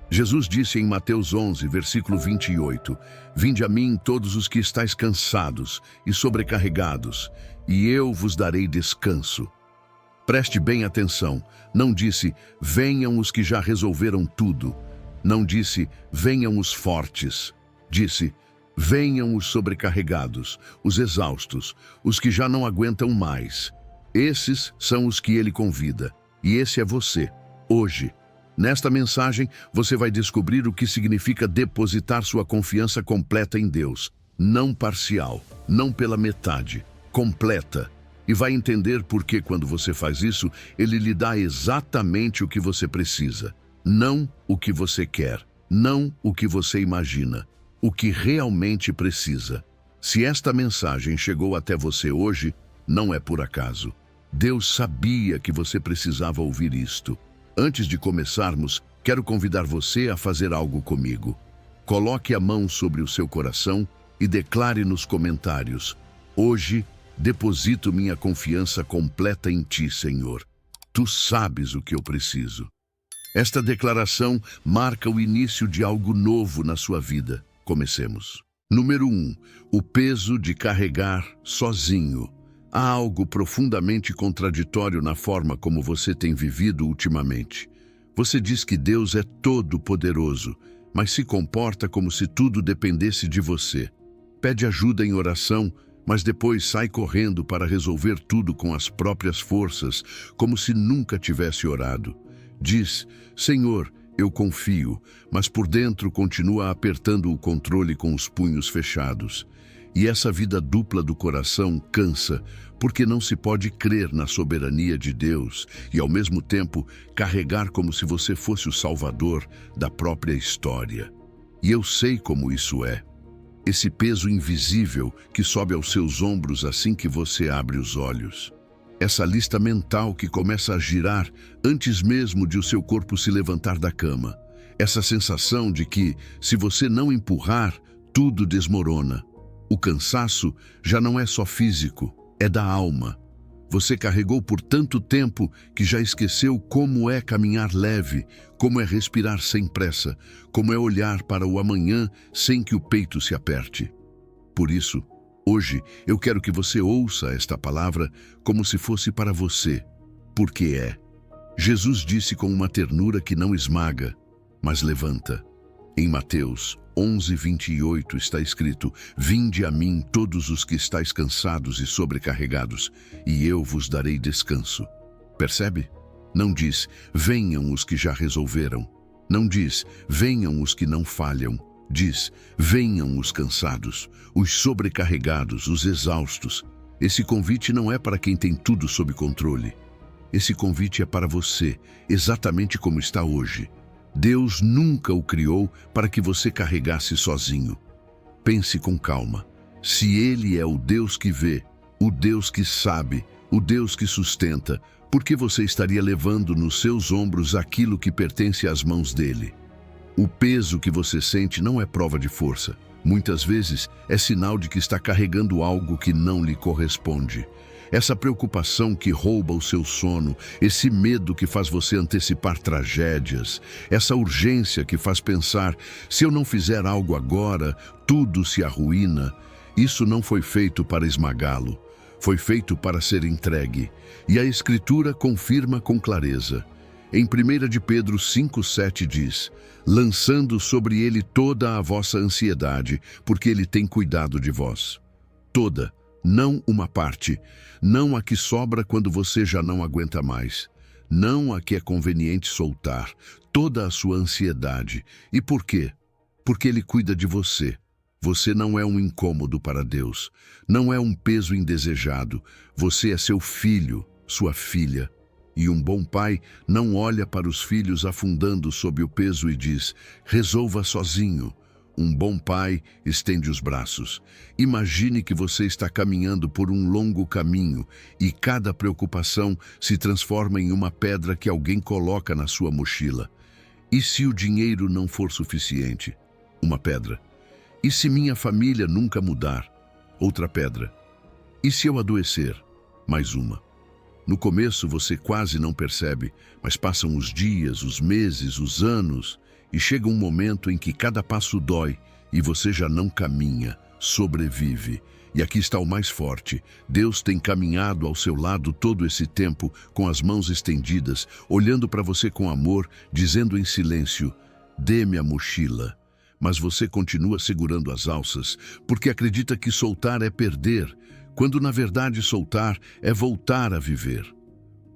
Jesus disse em Mateus 11, versículo 28, Vinde a mim todos os que estáis cansados e sobrecarregados, e eu vos darei descanso. Preste bem atenção, não disse, venham os que já resolveram tudo. Não disse, venham os fortes. Disse, venham os sobrecarregados, os exaustos, os que já não aguentam mais. Esses são os que ele convida, e esse é você, hoje. Nesta mensagem, você vai descobrir o que significa depositar sua confiança completa em Deus. Não parcial, não pela metade, completa. E vai entender por que, quando você faz isso, Ele lhe dá exatamente o que você precisa. Não o que você quer, não o que você imagina, o que realmente precisa. Se esta mensagem chegou até você hoje, não é por acaso. Deus sabia que você precisava ouvir isto. Antes de começarmos, quero convidar você a fazer algo comigo. Coloque a mão sobre o seu coração e declare nos comentários: hoje, deposito minha confiança completa em Ti, Senhor. Tu sabes o que eu preciso. Esta declaração marca o início de algo novo na sua vida. Comecemos. Número 1. O peso de carregar sozinho. Há algo profundamente contraditório na forma como você tem vivido ultimamente. Você diz que Deus é todo-poderoso, mas se comporta como se tudo dependesse de você. Pede ajuda em oração, mas depois sai correndo para resolver tudo com as próprias forças, como se nunca tivesse orado. Diz, Senhor, eu confio, mas por dentro continua apertando o controle com os punhos fechados. E essa vida dupla do coração cansa, porque não se pode crer na soberania de Deus e, ao mesmo tempo, carregar como se você fosse o salvador da própria história. E eu sei como isso é. Esse peso invisível que sobe aos seus ombros assim que você abre os olhos. Essa lista mental que começa a girar antes mesmo de o seu corpo se levantar da cama. Essa sensação de que, se você não empurrar, tudo desmorona. O cansaço já não é só físico, é da alma. Você carregou por tanto tempo que já esqueceu como é caminhar leve, como é respirar sem pressa, como é olhar para o amanhã sem que o peito se aperte. Por isso, hoje eu quero que você ouça esta palavra como se fosse para você, porque é. Jesus disse com uma ternura que não esmaga, mas levanta. Em Mateus 11, 28 está escrito, Vinde a mim todos os que estáis cansados e sobrecarregados, e eu vos darei descanso. Percebe? Não diz, venham os que já resolveram. Não diz, venham os que não falham. Diz, venham os cansados, os sobrecarregados, os exaustos. Esse convite não é para quem tem tudo sob controle. Esse convite é para você, exatamente como está hoje. Deus nunca o criou para que você carregasse sozinho. Pense com calma. Se Ele é o Deus que vê, o Deus que sabe, o Deus que sustenta, por que você estaria levando nos seus ombros aquilo que pertence às mãos dele? O peso que você sente não é prova de força. Muitas vezes é sinal de que está carregando algo que não lhe corresponde. Essa preocupação que rouba o seu sono, esse medo que faz você antecipar tragédias, essa urgência que faz pensar, se eu não fizer algo agora, tudo se arruína. Isso não foi feito para esmagá-lo, foi feito para ser entregue. E a Escritura confirma com clareza. Em 1 de Pedro 5,7 diz, lançando sobre ele toda a vossa ansiedade, porque ele tem cuidado de vós. Toda. Não uma parte, não a que sobra quando você já não aguenta mais, não a que é conveniente soltar, toda a sua ansiedade. E por quê? Porque Ele cuida de você. Você não é um incômodo para Deus, não é um peso indesejado, você é seu filho, sua filha. E um bom pai não olha para os filhos afundando sob o peso e diz, resolva sozinho. Um bom pai estende os braços. Imagine que você está caminhando por um longo caminho e cada preocupação se transforma em uma pedra que alguém coloca na sua mochila. E se o dinheiro não for suficiente? Uma pedra. E se minha família nunca mudar? Outra pedra. E se eu adoecer? Mais uma. No começo você quase não percebe, mas passam os dias, os meses, os anos, E chega um momento em que cada passo dói e você já não caminha, sobrevive. E aqui está o mais forte. Deus tem caminhado ao seu lado todo esse tempo, com as mãos estendidas, olhando para você com amor, dizendo em silêncio: dê-me a mochila. Mas você continua segurando as alças, porque acredita que soltar é perder, quando na verdade soltar é voltar a viver.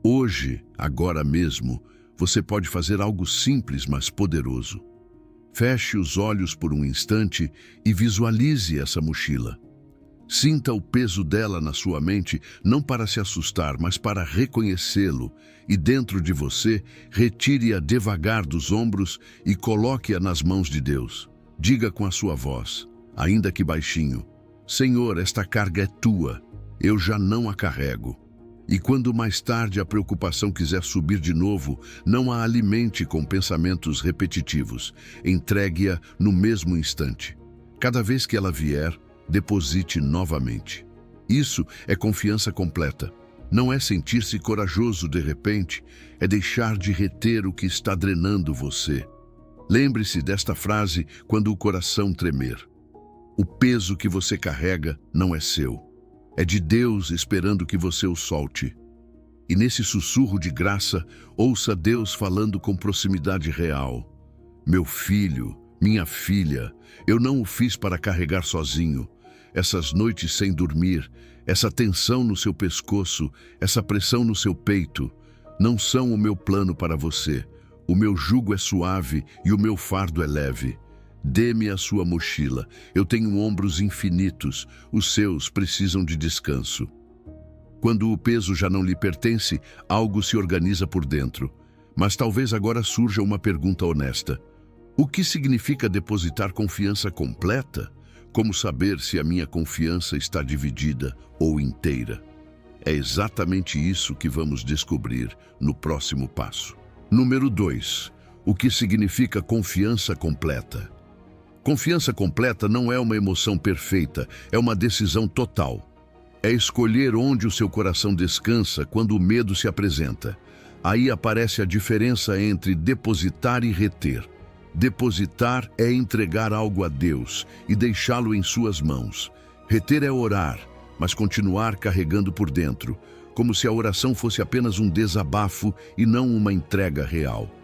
Hoje, agora mesmo, você pode fazer algo simples, mas poderoso. Feche os olhos por um instante e visualize essa mochila. Sinta o peso dela na sua mente, não para se assustar, mas para reconhecê-lo. E dentro de você, retire-a devagar dos ombros e coloque-a nas mãos de Deus. Diga com a sua voz, ainda que baixinho: Senhor, esta carga é tua, eu já não a carrego. E quando mais tarde a preocupação quiser subir de novo, não a alimente com pensamentos repetitivos. Entregue-a no mesmo instante. Cada vez que ela vier, deposite novamente. Isso é confiança completa. Não é sentir-se corajoso de repente, é deixar de reter o que está drenando você. Lembre-se desta frase quando o coração tremer. O peso que você carrega não é seu. É de Deus esperando que você o solte. E nesse sussurro de graça, ouça Deus falando com proximidade real. Meu filho, minha filha, eu não o fiz para carregar sozinho. Essas noites sem dormir, essa tensão no seu pescoço, essa pressão no seu peito, não são o meu plano para você. O meu jugo é suave e o meu fardo é leve. Dê-me a sua mochila. Eu tenho ombros infinitos, os seus precisam de descanso. Quando o peso já não lhe pertence, algo se organiza por dentro. Mas talvez agora surja uma pergunta honesta. O que significa depositar confiança completa? Como saber se a minha confiança está dividida ou inteira? É exatamente isso que vamos descobrir no próximo passo. Número 2. O que significa confiança completa? Confiança completa não é uma emoção perfeita, é uma decisão total. É escolher onde o seu coração descansa quando o medo se apresenta. Aí aparece a diferença entre depositar e reter. Depositar é entregar algo a Deus e deixá-lo em suas mãos. Reter é orar, mas continuar carregando por dentro, como se a oração fosse apenas um desabafo e não uma entrega real.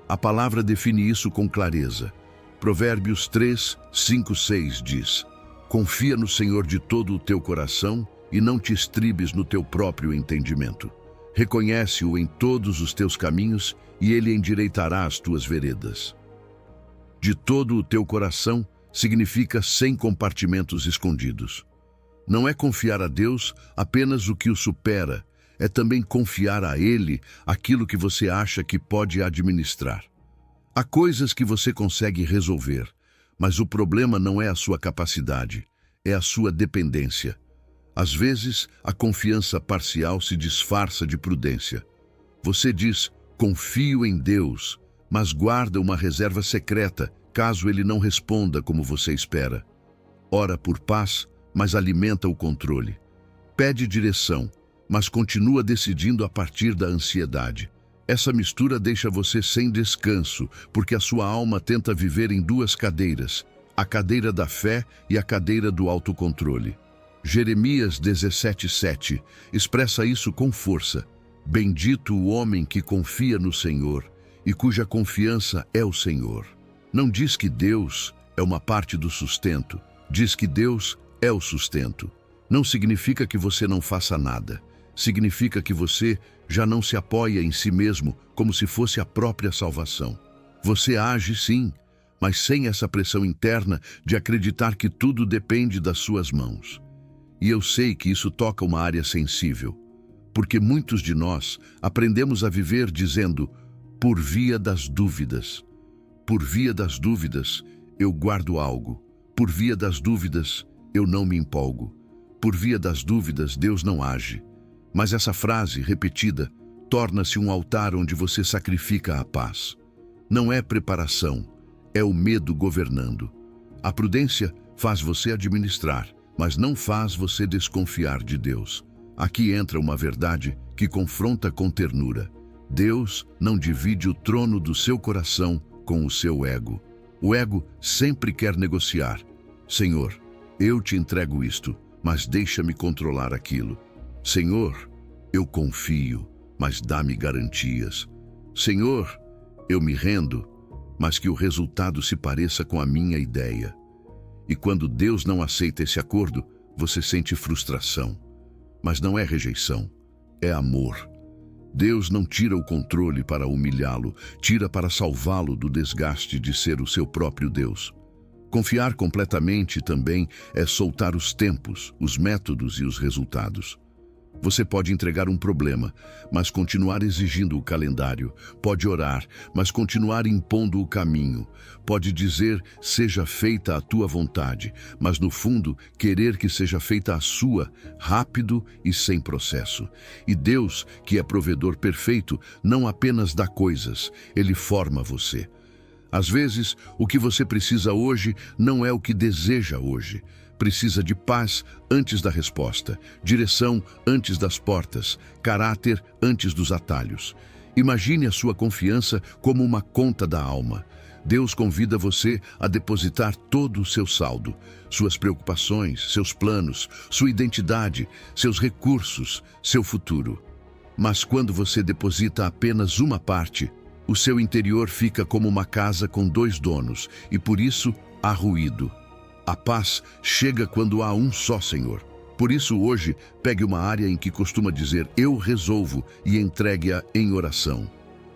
A palavra define isso com clareza. Provérbios 3, 5, 6 diz: confia no Senhor de todo o teu coração e não te estribes no teu próprio entendimento. Reconhece-o em todos os teus caminhos e ele endireitará as tuas veredas. De todo o teu coração significa sem compartimentos escondidos. Não é confiar a Deus apenas o que o supera, é também confiar a Ele aquilo que você acha que pode administrar. Há coisas que você consegue resolver, mas o problema não é a sua capacidade, é a sua dependência. Às vezes, a confiança parcial se disfarça de prudência. Você diz, confio em Deus, mas guarda uma reserva secreta, caso ele não responda como você espera. Ora por paz, mas alimenta o controle. Pede direção, mas continua decidindo a partir da ansiedade. Essa mistura deixa você sem descanso, porque a sua alma tenta viver em duas cadeiras, a cadeira da fé e a cadeira do autocontrole. Jeremias 17:7 expressa isso com força. Bendito o homem que confia no Senhor e cuja confiança é o Senhor. Não diz que Deus é uma parte do sustento, diz que Deus é o sustento. Não significa que você não faça nada. Significa que você já não se apoia em si mesmo como se fosse a própria salvação. Você age sim, mas sem essa pressão interna de acreditar que tudo depende das suas mãos. E eu sei que isso toca uma área sensível, porque muitos de nós aprendemos a viver dizendo, por via das dúvidas. Por via das dúvidas, eu guardo algo. Por via das dúvidas, eu não me empolgo. Por via das dúvidas, Deus não age. Mas essa frase, repetida, torna-se um altar onde você sacrifica a paz. Não é preparação, é o medo governando. A prudência faz você administrar, mas não faz você desconfiar de Deus. Aqui entra uma verdade que confronta com ternura. Deus não divide o trono do seu coração com o seu ego. O ego sempre quer negociar. Senhor, eu te entrego isto, mas deixa-me controlar aquilo. Senhor, eu confio, mas dá-me garantias. Senhor, eu me rendo, mas que o resultado se pareça com a minha ideia. E quando Deus não aceita esse acordo, você sente frustração. Mas não é rejeição, é amor. Deus não tira o controle para humilhá-lo, tira para salvá-lo do desgaste de ser o seu próprio Deus. Confiar completamente também é soltar os tempos, os métodos e os resultados. Você pode entregar um problema, mas continuar exigindo o calendário. Pode orar, mas continuar impondo o caminho. Pode dizer, seja feita a tua vontade, mas no fundo, querer que seja feita a sua, rápido e sem processo. E Deus, que é provedor perfeito, não apenas dá coisas, Ele forma você. Às vezes, o que você precisa hoje não é o que deseja hoje. Precisa de paz antes da resposta, direção antes das portas, caráter antes dos atalhos. Imagine a sua confiança como uma conta da alma. Deus convida você a depositar todo o seu saldo, suas preocupações, seus planos, sua identidade, seus recursos, seu futuro. Mas quando você deposita apenas uma parte, o seu interior fica como uma casa com dois donos e por isso há ruído. A paz chega quando há um só Senhor. Por isso hoje, pegue uma área em que costuma dizer eu resolvo e entregue-a em oração.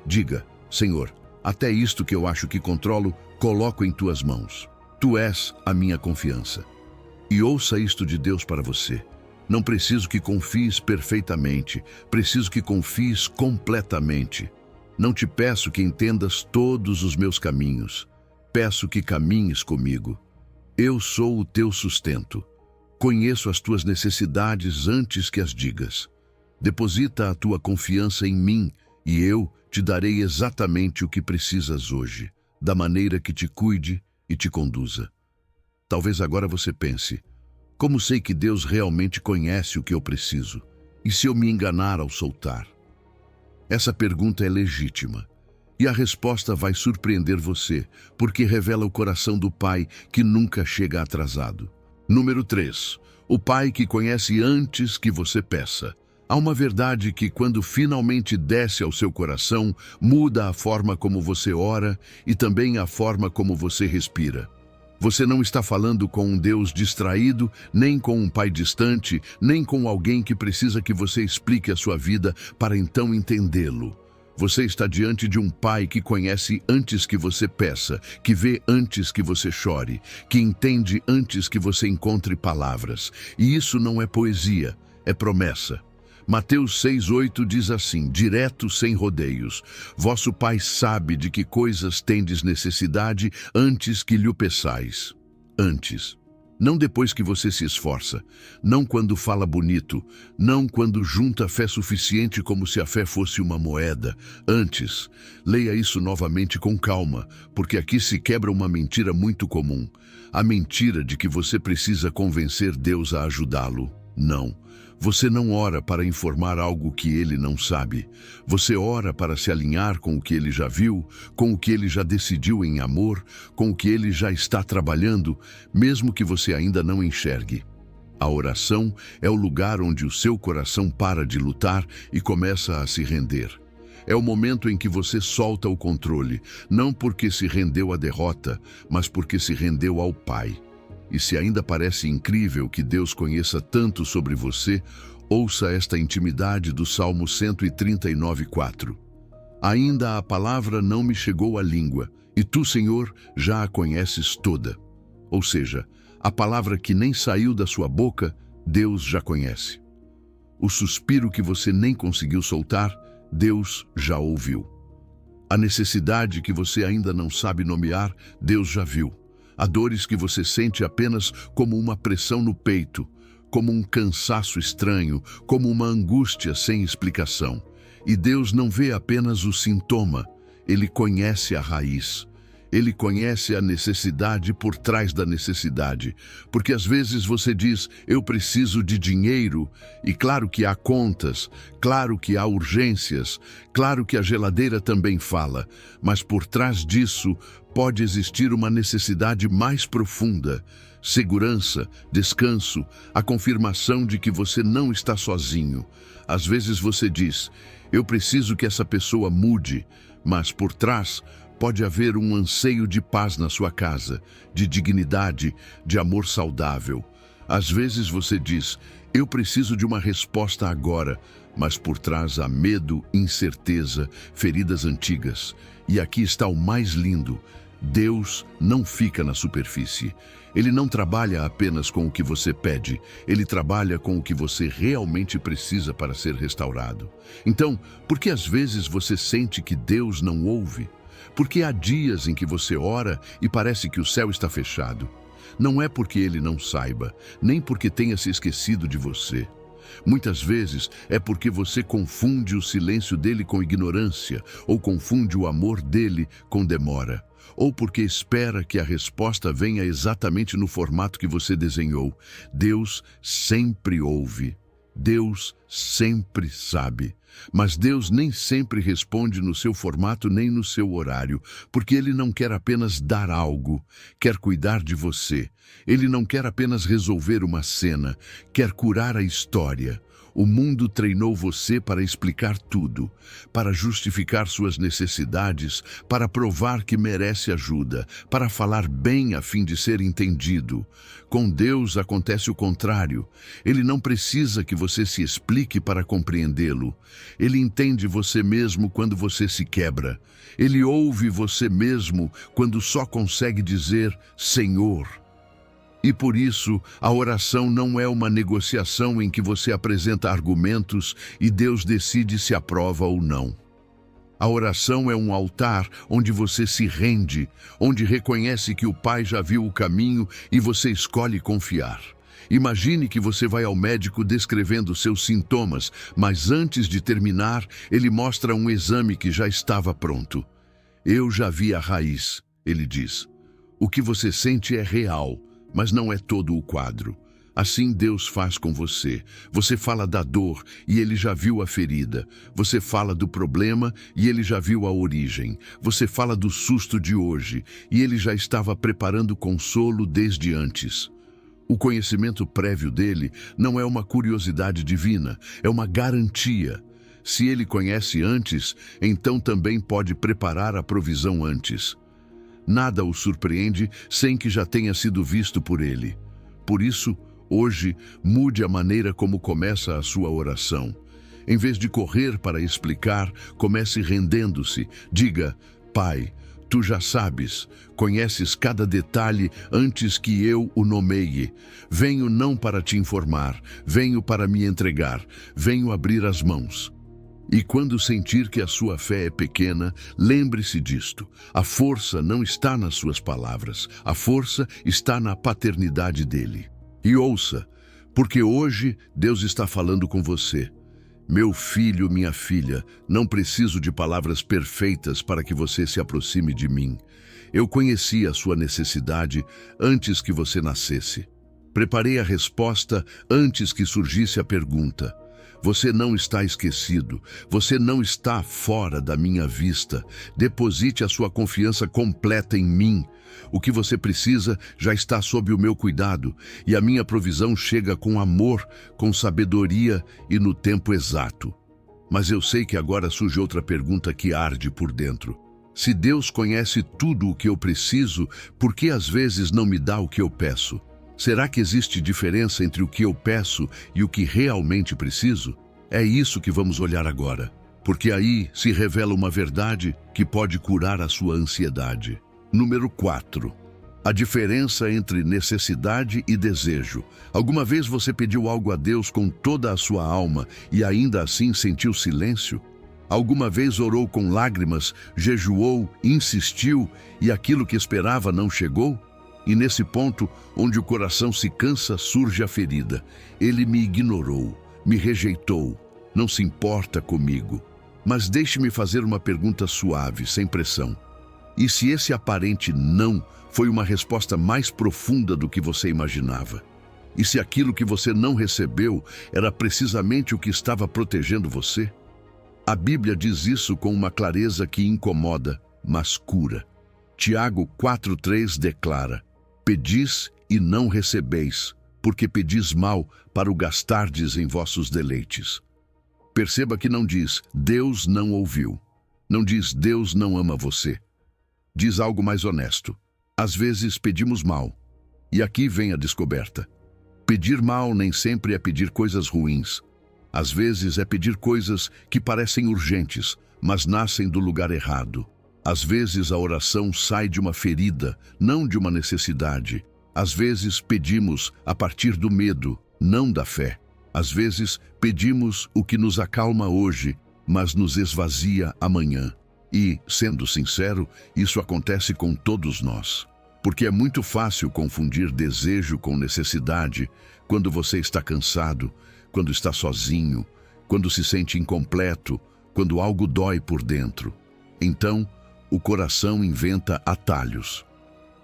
Diga, Senhor, até isto que eu acho que controlo, coloco em tuas mãos. Tu és a minha confiança. E ouça isto de Deus para você. Não preciso que confies perfeitamente, preciso que confies completamente. Não te peço que entendas todos os meus caminhos. Peço que caminhes comigo. Eu sou o teu sustento. Conheço as tuas necessidades antes que as digas. Deposita a tua confiança em mim e eu te darei exatamente o que precisas hoje, da maneira que te cuide e te conduza. Talvez agora você pense, como sei que Deus realmente conhece o que eu preciso? E se eu me enganar ao soltar? Essa pergunta é legítima. E a resposta vai surpreender você, porque revela o coração do Pai que nunca chega atrasado. Número 3. O Pai que conhece antes que você peça. Há uma verdade que, quando finalmente desce ao seu coração, muda a forma como você ora e também a forma como você respira. Você não está falando com um Deus distraído, nem com um pai distante, nem com alguém que precisa que você explique a sua vida para então entendê-lo. Você está diante de um Pai que conhece antes que você peça, que vê antes que você chore, que entende antes que você encontre palavras. E isso não é poesia, é promessa. Mateus 6,8 diz assim, direto sem rodeios, vosso Pai sabe de que coisas tendes necessidade antes que lhe o peçais. Antes. Não depois que você se esforça, não quando fala bonito, não quando junta fé suficiente como se a fé fosse uma moeda. Antes, leia isso novamente com calma, porque aqui se quebra uma mentira muito comum. A mentira de que você precisa convencer Deus a ajudá-lo. Não. Você não ora para informar algo que Ele não sabe. Você ora para se alinhar com o que Ele já viu, com o que Ele já decidiu em amor, com o que Ele já está trabalhando, mesmo que você ainda não enxergue. A oração é o lugar onde o seu coração para de lutar e começa a se render. É o momento em que você solta o controle, não porque se rendeu à derrota, mas porque se rendeu ao Pai. E se ainda parece incrível que Deus conheça tanto sobre você, ouça esta intimidade do Salmo 139:4. Ainda a palavra não me chegou à língua, e tu, Senhor, já a conheces toda. Ou seja, a palavra que nem saiu da sua boca, Deus já conhece. O suspiro que você nem conseguiu soltar, Deus já ouviu. A necessidade que você ainda não sabe nomear, Deus já viu. Há dores que você sente apenas como uma pressão no peito, como um cansaço estranho, como uma angústia sem explicação. E Deus não vê apenas o sintoma, Ele conhece a raiz. Ele conhece a necessidade por trás da necessidade, porque às vezes você diz, eu preciso de dinheiro, e claro que há contas, claro que há urgências, claro que a geladeira também fala, mas por trás disso pode existir uma necessidade mais profunda, segurança, descanso, a confirmação de que você não está sozinho. Às vezes você diz, eu preciso que essa pessoa mude, mas por trás pode haver um anseio de paz na sua casa, de dignidade, de amor saudável. Às vezes você diz, eu preciso de uma resposta agora, mas por trás há medo, incerteza, feridas antigas. E aqui está o mais lindo. Deus não fica na superfície. Ele não trabalha apenas com o que você pede, ele trabalha com o que você realmente precisa para ser restaurado. Então, por que às vezes você sente que Deus não ouve? Porque há dias em que você ora e parece que o céu está fechado. Não é porque ele não saiba, nem porque tenha se esquecido de você. Muitas vezes é porque você confunde o silêncio dele com ignorância, ou confunde o amor dele com demora, ou porque espera que a resposta venha exatamente no formato que você desenhou. Deus sempre ouve. Deus sempre sabe. Mas Deus nem sempre responde no seu formato nem no seu horário, porque Ele não quer apenas dar algo, quer cuidar de você. Ele não quer apenas resolver uma cena, quer curar a história. O mundo treinou você para explicar tudo, para justificar suas necessidades, para provar que merece ajuda, para falar bem a fim de ser entendido. Com Deus acontece o contrário. Ele não precisa que você se explique para compreendê-lo. Ele entende você mesmo quando você se quebra. Ele ouve você mesmo quando só consegue dizer Senhor. E por isso, a oração não é uma negociação em que você apresenta argumentos e Deus decide se aprova ou não. A oração é um altar onde você se rende, onde reconhece que o Pai já viu o caminho e você escolhe confiar. Imagine que você vai ao médico descrevendo seus sintomas, mas antes de terminar, ele mostra um exame que já estava pronto. Eu já vi a raiz, ele diz. O que você sente é real, mas não é todo o quadro. Assim Deus faz com você. Você fala da dor e Ele já viu a ferida. Você fala do problema e Ele já viu a origem. Você fala do susto de hoje e Ele já estava preparando consolo desde antes. O conhecimento prévio dele não é uma curiosidade divina, é uma garantia. Se Ele conhece antes, então também pode preparar a provisão antes. Nada o surpreende sem que já tenha sido visto por Ele. Por isso, hoje, mude a maneira como começa a sua oração. Em vez de correr para explicar, comece rendendo-se. Diga, Pai, Tu já sabes, conheces cada detalhe antes que eu o nomeie. Venho não para te informar, venho para me entregar, venho abrir as mãos. E quando sentir que a sua fé é pequena, lembre-se disto. A força não está nas suas palavras, a força está na paternidade dele. E ouça, porque hoje Deus está falando com você. Meu filho, minha filha, não preciso de palavras perfeitas para que você se aproxime de mim. Eu conheci a sua necessidade antes que você nascesse. Preparei a resposta antes que surgisse a pergunta. Você não está esquecido, você não está fora da minha vista. Deposite a sua confiança completa em mim. O que você precisa já está sob o meu cuidado, e a minha provisão chega com amor, com sabedoria e no tempo exato. Mas eu sei que agora surge outra pergunta que arde por dentro. Se Deus conhece tudo o que eu preciso, por que às vezes não me dá o que eu peço? Será que existe diferença entre o que eu peço e o que realmente preciso? É isso que vamos olhar agora, porque aí se revela uma verdade que pode curar a sua ansiedade. Número 4. A diferença entre necessidade e desejo. Alguma vez você pediu algo a Deus com toda a sua alma e ainda assim sentiu silêncio? Alguma vez orou com lágrimas, jejuou, insistiu e aquilo que esperava não chegou? E nesse ponto, onde o coração se cansa, surge a ferida. Ele me ignorou, me rejeitou, não se importa comigo. Mas deixe-me fazer uma pergunta suave, sem pressão. E se esse aparente não foi uma resposta mais profunda do que você imaginava? E se aquilo que você não recebeu era precisamente o que estava protegendo você? A Bíblia diz isso com uma clareza que incomoda, mas cura. Tiago 4,3 declara: pedis e não recebeis, porque pedis mal para o gastardes em vossos deleites. Perceba que não diz, Deus não ouviu. Não diz, Deus não ama você. Diz algo mais honesto. Às vezes pedimos mal. E aqui vem a descoberta. Pedir mal nem sempre é pedir coisas ruins. Às vezes é pedir coisas que parecem urgentes, mas nascem do lugar errado. Às vezes a oração sai de uma ferida, não de uma necessidade. Às vezes pedimos a partir do medo, não da fé. Às vezes pedimos o que nos acalma hoje, mas nos esvazia amanhã. E, sendo sincero, isso acontece com todos nós. Porque é muito fácil confundir desejo com necessidade quando você está cansado, quando está sozinho, quando se sente incompleto, quando algo dói por dentro. Então, o coração inventa atalhos.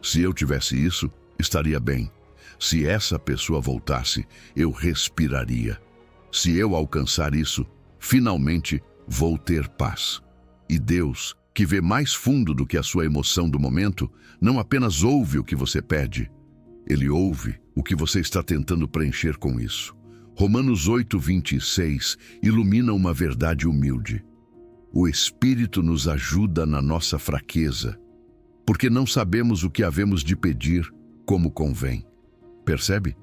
Se eu tivesse isso, estaria bem. Se essa pessoa voltasse, eu respiraria. Se eu alcançar isso, finalmente vou ter paz. E Deus, que vê mais fundo do que a sua emoção do momento, não apenas ouve o que você pede, Ele ouve o que você está tentando preencher com isso. Romanos 8,26 ilumina uma verdade humilde. O Espírito nos ajuda na nossa fraqueza, porque não sabemos o que havemos de pedir como convém. Percebe?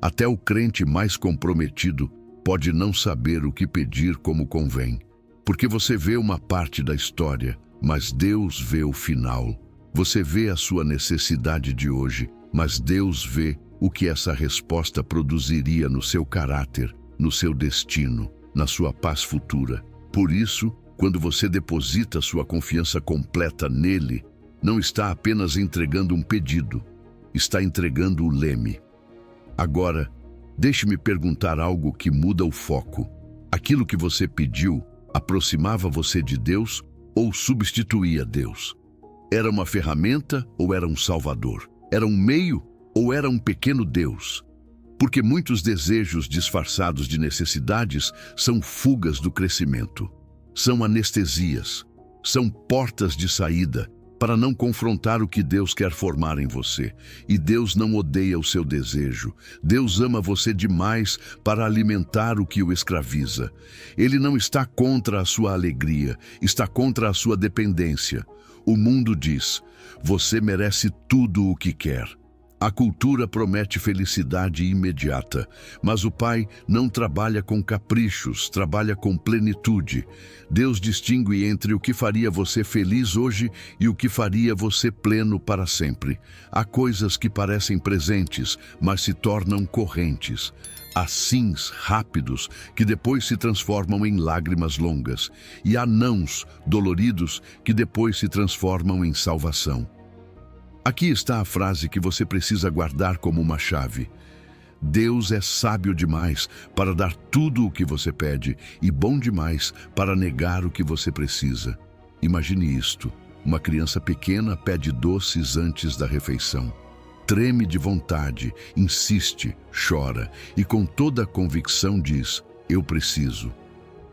Até o crente mais comprometido pode não saber o que pedir como convém, porque você vê uma parte da história, mas Deus vê o final. Você vê a sua necessidade de hoje, mas Deus vê o que essa resposta produziria no seu caráter, no seu destino, na sua paz futura. Por isso, quando você deposita sua confiança completa nele, não está apenas entregando um pedido, está entregando o leme. Agora, deixe-me perguntar algo que muda o foco. Aquilo que você pediu aproximava você de Deus ou substituía Deus? Era uma ferramenta ou era um salvador? Era um meio ou era um pequeno Deus? Porque muitos desejos disfarçados de necessidades são fugas do crescimento. São anestesias, são portas de saída para não confrontar o que Deus quer formar em você. E Deus não odeia o seu desejo. Deus ama você demais para alimentar o que o escraviza. Ele não está contra a sua alegria, está contra a sua dependência. O mundo diz, você merece tudo o que quer. A cultura promete felicidade imediata, mas o Pai não trabalha com caprichos, trabalha com plenitude. Deus distingue entre o que faria você feliz hoje e o que faria você pleno para sempre. Há coisas que parecem presentes, mas se tornam correntes. Há sims rápidos que depois se transformam em lágrimas longas. E há nãos doloridos que depois se transformam em salvação. Aqui está a frase que você precisa guardar como uma chave. Deus é sábio demais para dar tudo o que você pede e bom demais para negar o que você precisa. Imagine isto. Uma criança pequena pede doces antes da refeição. Treme de vontade, insiste, chora e com toda a convicção diz, eu preciso.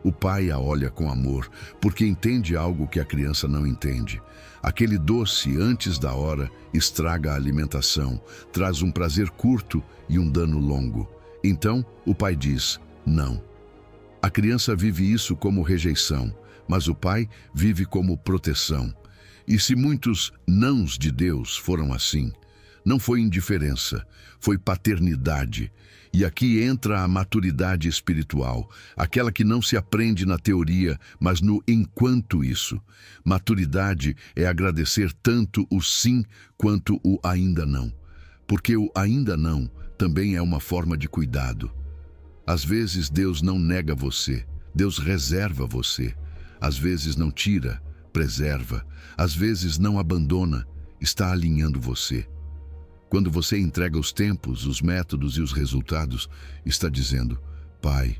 O pai a olha com amor, porque entende algo que a criança não entende. Aquele doce antes da hora estraga a alimentação, traz um prazer curto e um dano longo. Então, o pai diz, não. A criança vive isso como rejeição, mas o pai vive como proteção. E se muitos nãos de Deus foram assim, não foi indiferença, foi paternidade. E aqui entra a maturidade espiritual, aquela que não se aprende na teoria, mas no enquanto isso. Maturidade é agradecer tanto o sim quanto o ainda não. Porque o ainda não também é uma forma de cuidado. Às vezes Deus não nega você, Deus reserva você. Às vezes não tira, preserva. Às vezes não abandona, está alinhando você. Quando você entrega os tempos, os métodos e os resultados, está dizendo, Pai,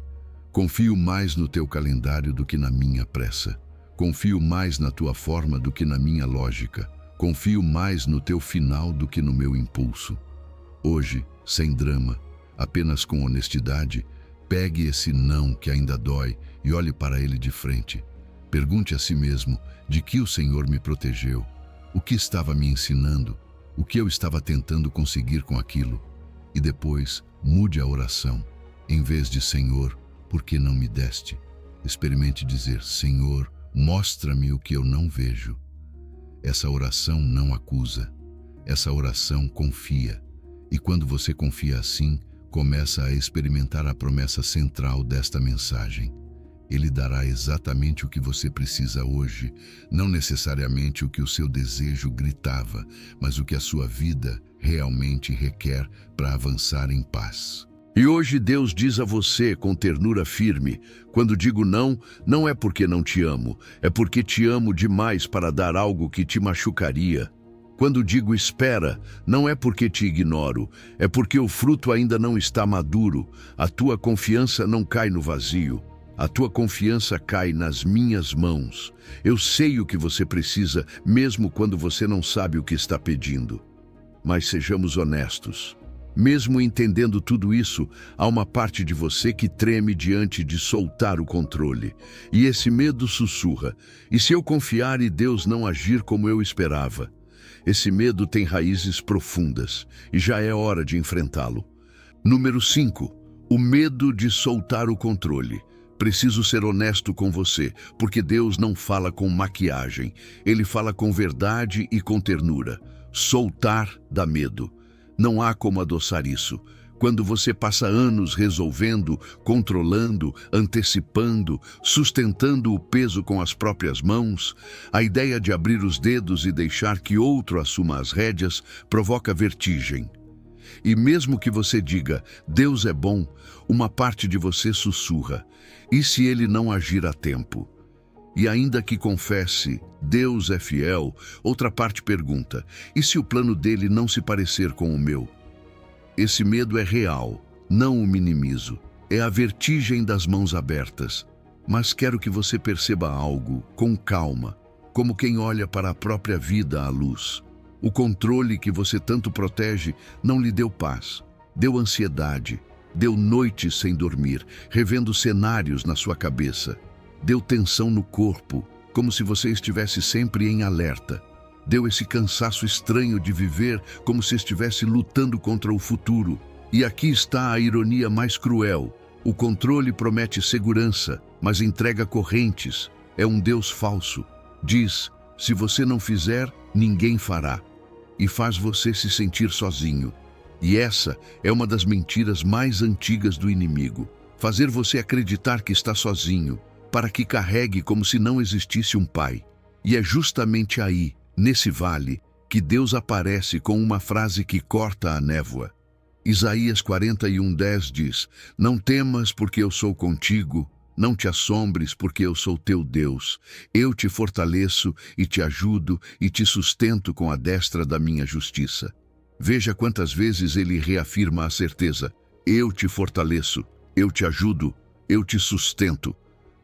confio mais no teu calendário do que na minha pressa. Confio mais na tua forma do que na minha lógica. Confio mais no teu final do que no meu impulso. Hoje, sem drama, apenas com honestidade, pegue esse não que ainda dói e olhe para ele de frente. Pergunte a si mesmo de que o Senhor me protegeu, o que estava me ensinando, o que eu estava tentando conseguir com aquilo. E depois, mude a oração. Em vez de Senhor, por que não me deste? Experimente dizer, Senhor, mostra-me o que eu não vejo. Essa oração não acusa, essa oração confia. E quando você confia assim, começa a experimentar a promessa central desta mensagem. Ele dará exatamente o que você precisa hoje, não necessariamente o que o seu desejo gritava, mas o que a sua vida realmente requer para avançar em paz. E hoje Deus diz a você com ternura firme, quando digo não, não é porque não te amo, é porque te amo demais para dar algo que te machucaria. Quando digo espera, não é porque te ignoro, é porque o fruto ainda não está maduro, a tua confiança não cai no vazio. A tua confiança cai nas minhas mãos. Eu sei o que você precisa, mesmo quando você não sabe o que está pedindo. Mas sejamos honestos. Mesmo entendendo tudo isso, há uma parte de você que treme diante de soltar o controle. E esse medo sussurra. E se eu confiar e Deus não agir como eu esperava? Esse medo tem raízes profundas e já é hora de enfrentá-lo. Número 5. O medo de soltar o controle. Preciso ser honesto com você, porque Deus não fala com maquiagem. Ele fala com verdade e com ternura. Soltar dá medo. Não há como adoçar isso. Quando você passa anos resolvendo, controlando, antecipando, sustentando o peso com as próprias mãos, a ideia de abrir os dedos e deixar que outro assuma as rédeas provoca vertigem. E mesmo que você diga, Deus é bom, uma parte de você sussurra. E se ele não agir a tempo? E ainda que confesse, Deus é fiel, outra parte pergunta, e se o plano dele não se parecer com o meu? Esse medo é real, não o minimizo. É a vertigem das mãos abertas. Mas quero que você perceba algo, com calma, como quem olha para a própria vida à luz. O controle que você tanto protege não lhe deu paz, deu ansiedade, deu noites sem dormir, revendo cenários na sua cabeça. Deu tensão no corpo, como se você estivesse sempre em alerta. Deu esse cansaço estranho de viver, como se estivesse lutando contra o futuro. E aqui está a ironia mais cruel. O controle promete segurança, mas entrega correntes. É um Deus falso. Diz, se você não fizer, ninguém fará. E faz você se sentir sozinho. E essa é uma das mentiras mais antigas do inimigo. Fazer você acreditar que está sozinho, para que carregue como se não existisse um pai. E é justamente aí, nesse vale, que Deus aparece com uma frase que corta a névoa. Isaías 41:10 diz, não temas porque eu sou contigo, não te assombres porque eu sou teu Deus. Eu te fortaleço e te ajudo e te sustento com a destra da minha justiça. Veja quantas vezes ele reafirma a certeza. Eu te fortaleço, eu te ajudo, eu te sustento.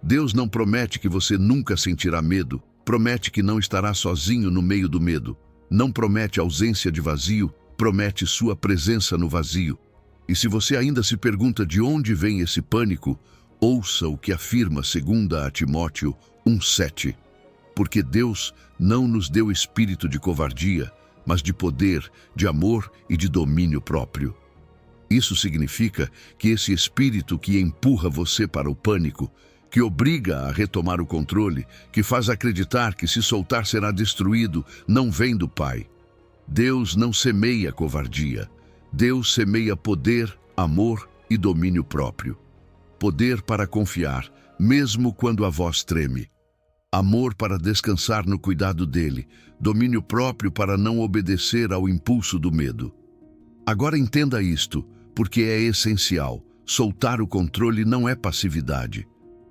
Deus não promete que você nunca sentirá medo, promete que não estará sozinho no meio do medo. Não promete ausência de vazio, promete sua presença no vazio. E se você ainda se pergunta de onde vem esse pânico, ouça o que afirma 2 Timóteo 1:7. Porque Deus não nos deu espírito de covardia, mas de poder, de amor e de domínio próprio. Isso significa que esse espírito que empurra você para o pânico, que obriga a retomar o controle, que faz acreditar que se soltar será destruído, não vem do Pai. Deus não semeia covardia. Deus semeia poder, amor e domínio próprio. Poder para confiar, mesmo quando a voz treme. Amor para descansar no cuidado dele, domínio próprio para não obedecer ao impulso do medo. Agora entenda isto, porque é essencial. Soltar o controle não é passividade.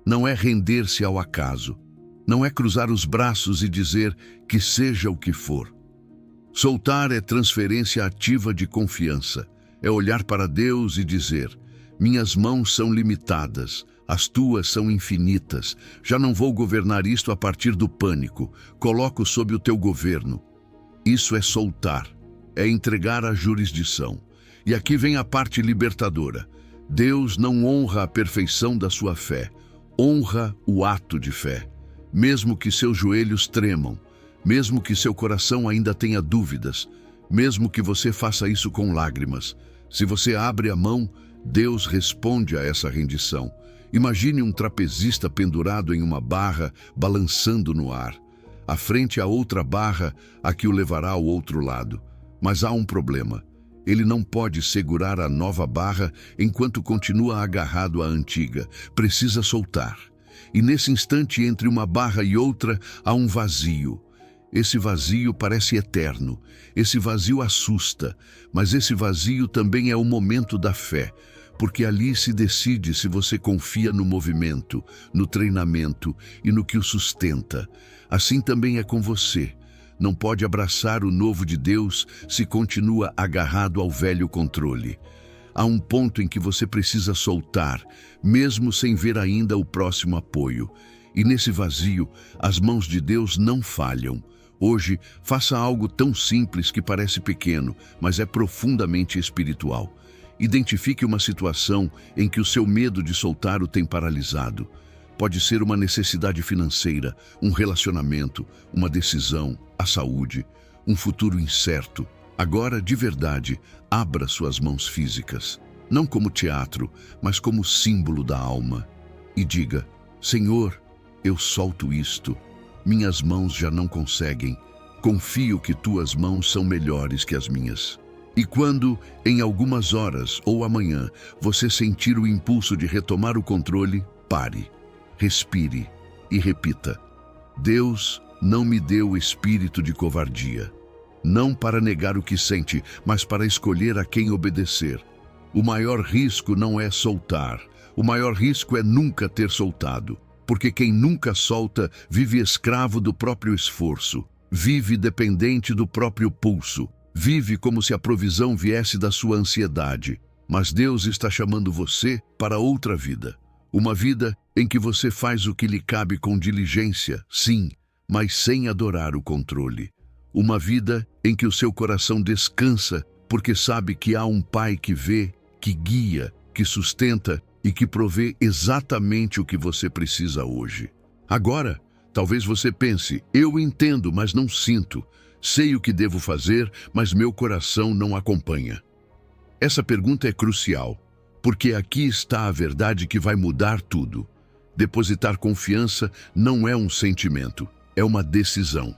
Não é render-se ao acaso. Não é cruzar os braços e dizer que seja o que for. Soltar é transferência ativa de confiança. É olhar para Deus e dizer, minhas mãos são limitadas, as tuas são infinitas. Já não vou governar isto a partir do pânico. Coloco sob o teu governo. Isso é soltar, é entregar a jurisdição. E aqui vem a parte libertadora. Deus não honra a perfeição da sua fé, honra o ato de fé. Mesmo que seus joelhos tremam, mesmo que seu coração ainda tenha dúvidas, mesmo que você faça isso com lágrimas, se você abre a mão, Deus responde a essa rendição. Imagine um trapezista pendurado em uma barra, balançando no ar. À frente há outra barra, a que o levará ao outro lado. Mas há um problema. Ele não pode segurar a nova barra enquanto continua agarrado à antiga. Precisa soltar. E nesse instante, entre uma barra e outra, há um vazio. Esse vazio parece eterno. Esse vazio assusta. Mas esse vazio também é o momento da fé. Porque ali se decide se você confia no movimento, no treinamento e no que o sustenta. Assim também é com você. Não pode abraçar o novo de Deus se continua agarrado ao velho controle. Há um ponto em que você precisa soltar, mesmo sem ver ainda o próximo apoio. E nesse vazio, as mãos de Deus não falham. Hoje, faça algo tão simples que parece pequeno, mas é profundamente espiritual. Identifique uma situação em que o seu medo de soltar o tem paralisado. Pode ser uma necessidade financeira, um relacionamento, uma decisão, a saúde, um futuro incerto. Agora, de verdade, abra suas mãos físicas, não como teatro, mas como símbolo da alma. E diga: Senhor, eu solto isto. Minhas mãos já não conseguem. Confio que tuas mãos são melhores que as minhas. E quando, em algumas horas ou amanhã, você sentir o impulso de retomar o controle, pare, respire e repita: Deus não me deu o espírito de covardia. Não para negar o que sente, mas para escolher a quem obedecer. O maior risco não é soltar. O maior risco é nunca ter soltado. Porque quem nunca solta vive escravo do próprio esforço. Vive dependente do próprio pulso. Vive como se a provisão viesse da sua ansiedade. Mas Deus está chamando você para outra vida. Uma vida em que você faz o que lhe cabe com diligência, sim, mas sem adorar o controle. Uma vida em que o seu coração descansa, porque sabe que há um Pai que vê, que guia, que sustenta e que provê exatamente o que você precisa hoje. Agora, talvez você pense: eu entendo, mas não sinto. Sei o que devo fazer, mas meu coração não acompanha. Essa pergunta é crucial, porque aqui está a verdade que vai mudar tudo. Depositar confiança não é um sentimento, é uma decisão.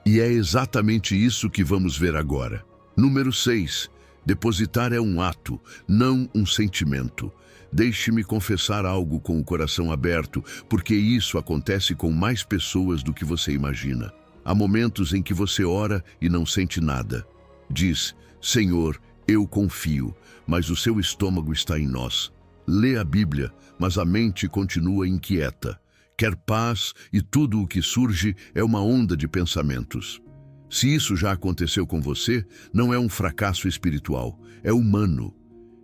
E é exatamente isso que vamos ver agora. Número 6. Depositar é um ato, não um sentimento. Deixe-me confessar algo com o coração aberto, porque isso acontece com mais pessoas do que você imagina. Há momentos em que você ora e não sente nada. Diz: Senhor, eu confio, mas o seu estômago está em nós. Lê a Bíblia, mas a mente continua inquieta. Quer paz e tudo o que surge é uma onda de pensamentos. Se isso já aconteceu com você, não é um fracasso espiritual, é humano.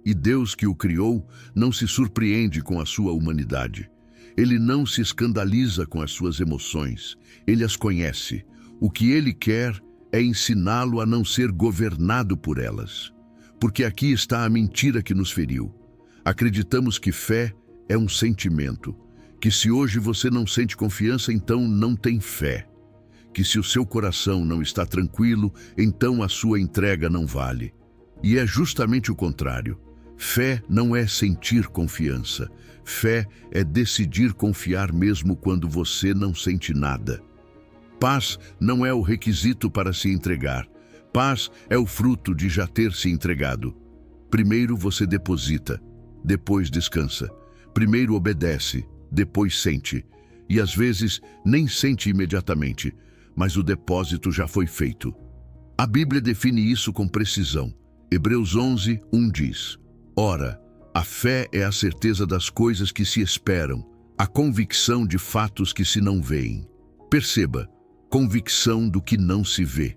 E Deus que o criou não se surpreende com a sua humanidade. Ele não se escandaliza com as suas emoções. Ele as conhece. O que ele quer é ensiná-lo a não ser governado por elas. Porque aqui está a mentira que nos feriu. Acreditamos que fé é um sentimento. Que se hoje você não sente confiança, então não tem fé. Que se o seu coração não está tranquilo, então a sua entrega não vale. E é justamente o contrário. Fé não é sentir confiança. Fé é decidir confiar mesmo quando você não sente nada. Paz não é o requisito para se entregar. Paz é o fruto de já ter se entregado. Primeiro você deposita, depois descansa. Primeiro obedece, depois sente. E às vezes nem sente imediatamente, mas o depósito já foi feito. A Bíblia define isso com precisão. Hebreus 11, 1 diz: Ora, a fé é a certeza das coisas que se esperam, a convicção de fatos que se não veem. Perceba, convicção do que não se vê.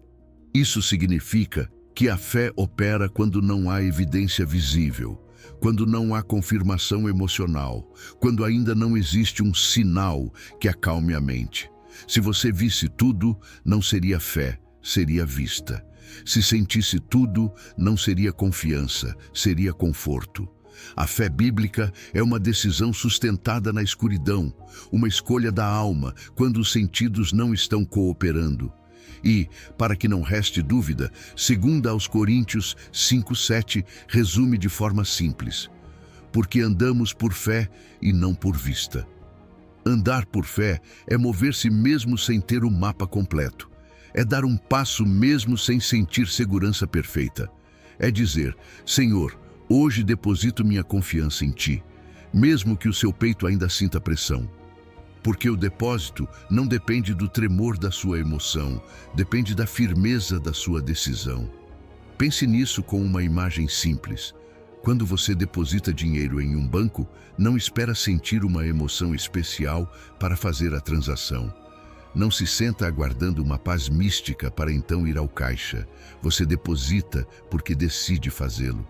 Isso significa que a fé opera quando não há evidência visível, quando não há confirmação emocional, quando ainda não existe um sinal que acalme a mente. Se você visse tudo, não seria fé, seria vista. Se sentisse tudo, não seria confiança, seria conforto. A fé bíblica é uma decisão sustentada na escuridão, uma escolha da alma quando os sentidos não estão cooperando. E, para que não reste dúvida, 2 aos Coríntios 5:7 resume de forma simples: porque andamos por fé e não por vista. Andar por fé é mover-se mesmo sem ter o mapa completo. É dar um passo mesmo sem sentir segurança perfeita. É dizer: Senhor, hoje deposito minha confiança em Ti, mesmo que o seu peito ainda sinta pressão. Porque o depósito não depende do tremor da sua emoção, depende da firmeza da sua decisão. Pense nisso com uma imagem simples. Quando você deposita dinheiro em um banco, não espera sentir uma emoção especial para fazer a transação. Não se senta aguardando uma paz mística para então ir ao caixa. Você deposita porque decide fazê-lo.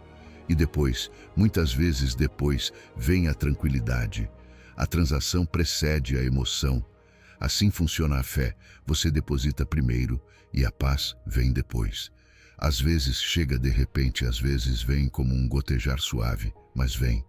E depois, muitas vezes depois, vem a tranquilidade. A transação precede a emoção. Assim funciona a fé. Você deposita primeiro e a paz vem depois. Às vezes chega de repente, às vezes vem como um gotejar suave, mas vem.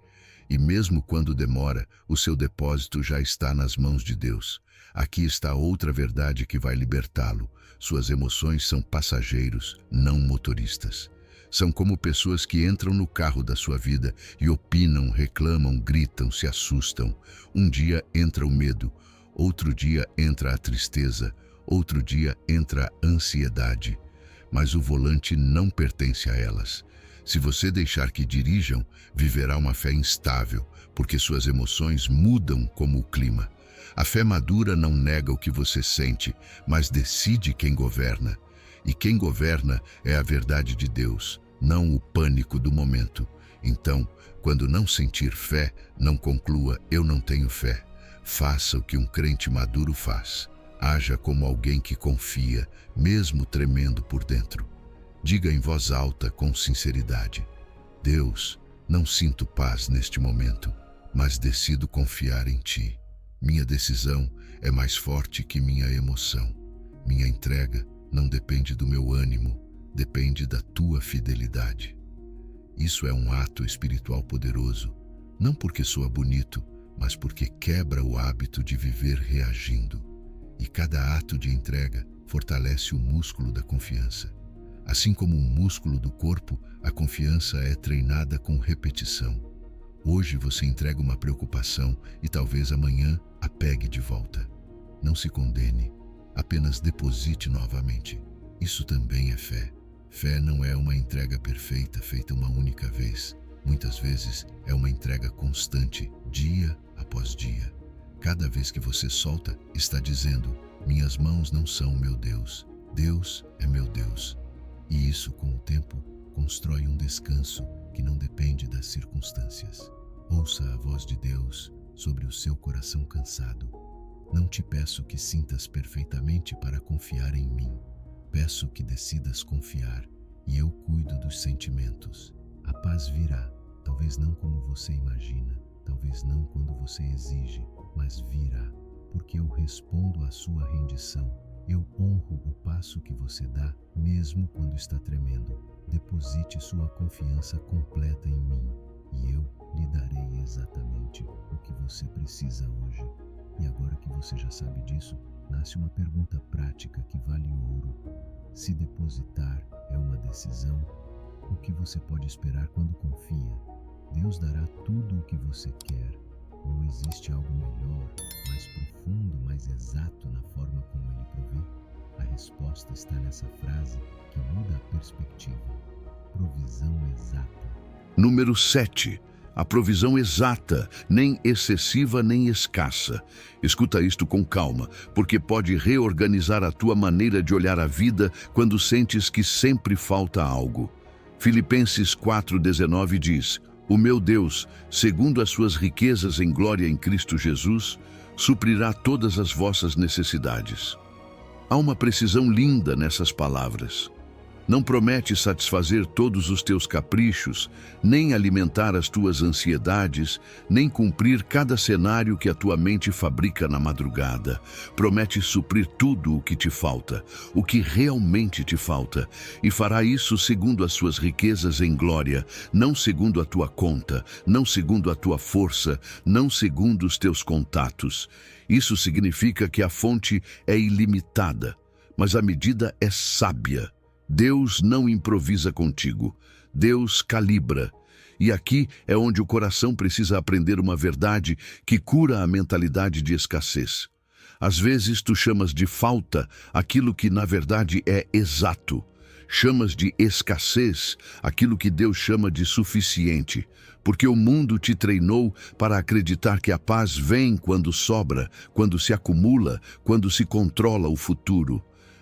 E mesmo quando demora, o seu depósito já está nas mãos de Deus. Aqui está outra verdade que vai libertá-lo. Suas emoções são passageiros, não motoristas. São como pessoas que entram no carro da sua vida e opinam, reclamam, gritam, se assustam. Um dia entra o medo, outro dia entra a tristeza, outro dia entra a ansiedade. Mas o volante não pertence a elas. Se você deixar que dirijam, viverá uma fé instável, porque suas emoções mudam como o clima. A fé madura não nega o que você sente, mas decide quem governa. E quem governa é a verdade de Deus, não o pânico do momento. Então, quando não sentir fé, não conclua: eu não tenho fé. Faça o que um crente maduro faz. Haja como alguém que confia, mesmo tremendo por dentro. Diga em voz alta com sinceridade: Deus, não sinto paz neste momento, mas decido confiar em Ti. Minha decisão é mais forte que minha emoção. Minha entrega não depende do meu ânimo, depende da Tua fidelidade. Isso é um ato espiritual poderoso, não porque soa bonito, mas porque quebra o hábito de viver reagindo. E cada ato de entrega fortalece o músculo da confiança. Assim como um músculo do corpo, a confiança é treinada com repetição. Hoje você entrega uma preocupação e talvez amanhã a pegue de volta. Não se condene, apenas deposite novamente. Isso também é fé. Fé não é uma entrega perfeita feita uma única vez. Muitas vezes é uma entrega constante, dia após dia. Cada vez que você solta, está dizendo: minhas mãos não são o meu Deus, Deus é meu Deus. E isso, com o tempo, constrói um descanso que não depende das circunstâncias. Ouça a voz de Deus sobre o seu coração cansado. Não te peço que sintas perfeitamente para confiar em mim. Peço que decidas confiar e eu cuido dos sentimentos. A paz virá, talvez não como você imagina, talvez não quando você exige, mas virá, porque eu respondo à sua rendição. Eu honro o passo que você dá, mesmo quando está tremendo. Deposite sua confiança completa em mim, e eu lhe darei exatamente o que você precisa hoje. E agora que você já sabe disso, nasce uma pergunta prática que vale ouro. Se depositar é uma decisão, o que você pode esperar quando confia? Deus dará tudo o que você quer. Ou existe algo melhor, mais profundo, mais exato na forma como Ele provê? A resposta está nessa frase que muda a perspectiva. Provisão exata. Número 7. A provisão exata, nem excessiva nem escassa. Escuta isto com calma, porque pode reorganizar a tua maneira de olhar a vida quando sentes que sempre falta algo. Filipenses 4,19 diz: o meu Deus, segundo as suas riquezas em glória em Cristo Jesus, suprirá todas as vossas necessidades. Há uma precisão linda nessas palavras. Não promete satisfazer todos os teus caprichos, nem alimentar as tuas ansiedades, nem cumprir cada cenário que a tua mente fabrica na madrugada. Promete suprir tudo o que te falta, o que realmente te falta, e fará isso segundo as suas riquezas em glória, não segundo a tua conta, não segundo a tua força, não segundo os teus contatos. Isso significa que a fonte é ilimitada, mas a medida é sábia. Deus não improvisa contigo, Deus calibra. E aqui é onde o coração precisa aprender uma verdade que cura a mentalidade de escassez. Às vezes tu chamas de falta aquilo que na verdade é exato. Chamas de escassez aquilo que Deus chama de suficiente, porque o mundo te treinou para acreditar que a paz vem quando sobra, quando se acumula, quando se controla o futuro.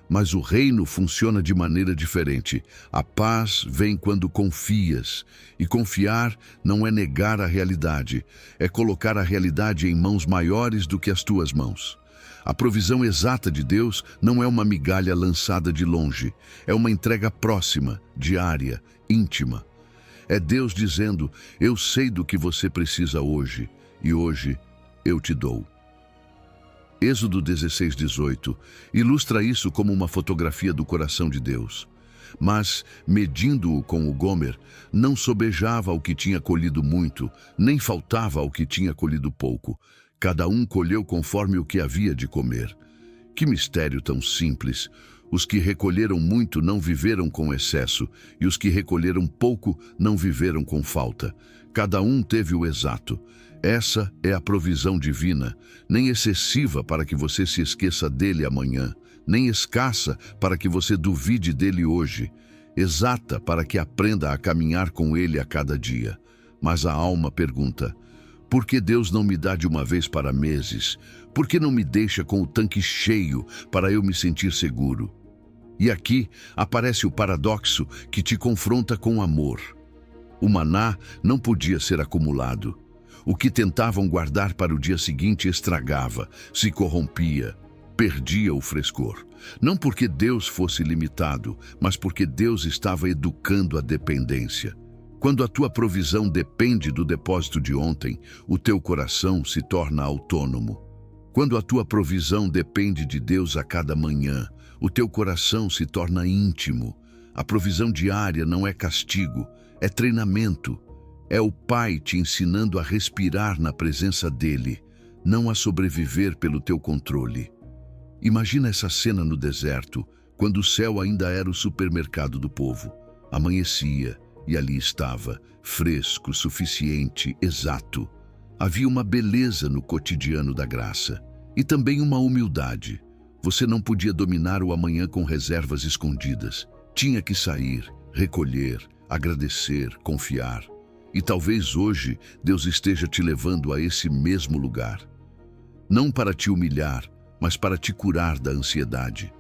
Mas o reino funciona de maneira diferente. A paz vem quando confias. E confiar não é negar a realidade, é colocar a realidade em mãos maiores do que as tuas mãos. A provisão exata de Deus não é uma migalha lançada de longe, é uma entrega próxima, diária, íntima. É Deus dizendo: eu sei do que você precisa hoje, e hoje eu te dou. Êxodo 16:18 ilustra isso como uma fotografia do coração de Deus. Mas, medindo-o com o Gomer, não sobejava ao que tinha colhido muito, nem faltava ao que tinha colhido pouco. Cada um colheu conforme o que havia de comer. Que mistério tão simples! Os que recolheram muito não viveram com excesso, e os que recolheram pouco não viveram com falta. Cada um teve o exato. Essa é a provisão divina, nem excessiva para que você se esqueça dele amanhã, nem escassa para que você duvide dele hoje, exata para que aprenda a caminhar com ele a cada dia. Mas a alma pergunta: por que Deus não me dá de uma vez para meses? Por que não me deixa com o tanque cheio para eu me sentir seguro? E aqui aparece o paradoxo que te confronta com amor. O maná não podia ser acumulado. O que tentavam guardar para o dia seguinte estragava, se corrompia, perdia o frescor. Não porque Deus fosse limitado, mas porque Deus estava educando a dependência. Quando a tua provisão depende do depósito de ontem, o teu coração se torna autônomo. Quando a tua provisão depende de Deus a cada manhã, o teu coração se torna íntimo. A provisão diária não é castigo, é treinamento. É o Pai te ensinando a respirar na presença dele, não a sobreviver pelo teu controle. Imagina essa cena no deserto, quando o céu ainda era o supermercado do povo. Amanhecia e ali estava, fresco, suficiente, exato. Havia uma beleza no cotidiano da graça e também uma humildade. Você não podia dominar o amanhã com reservas escondidas. Tinha que sair, recolher, agradecer, confiar. E talvez hoje Deus esteja te levando a esse mesmo lugar. Não para te humilhar, mas para te curar da ansiedade.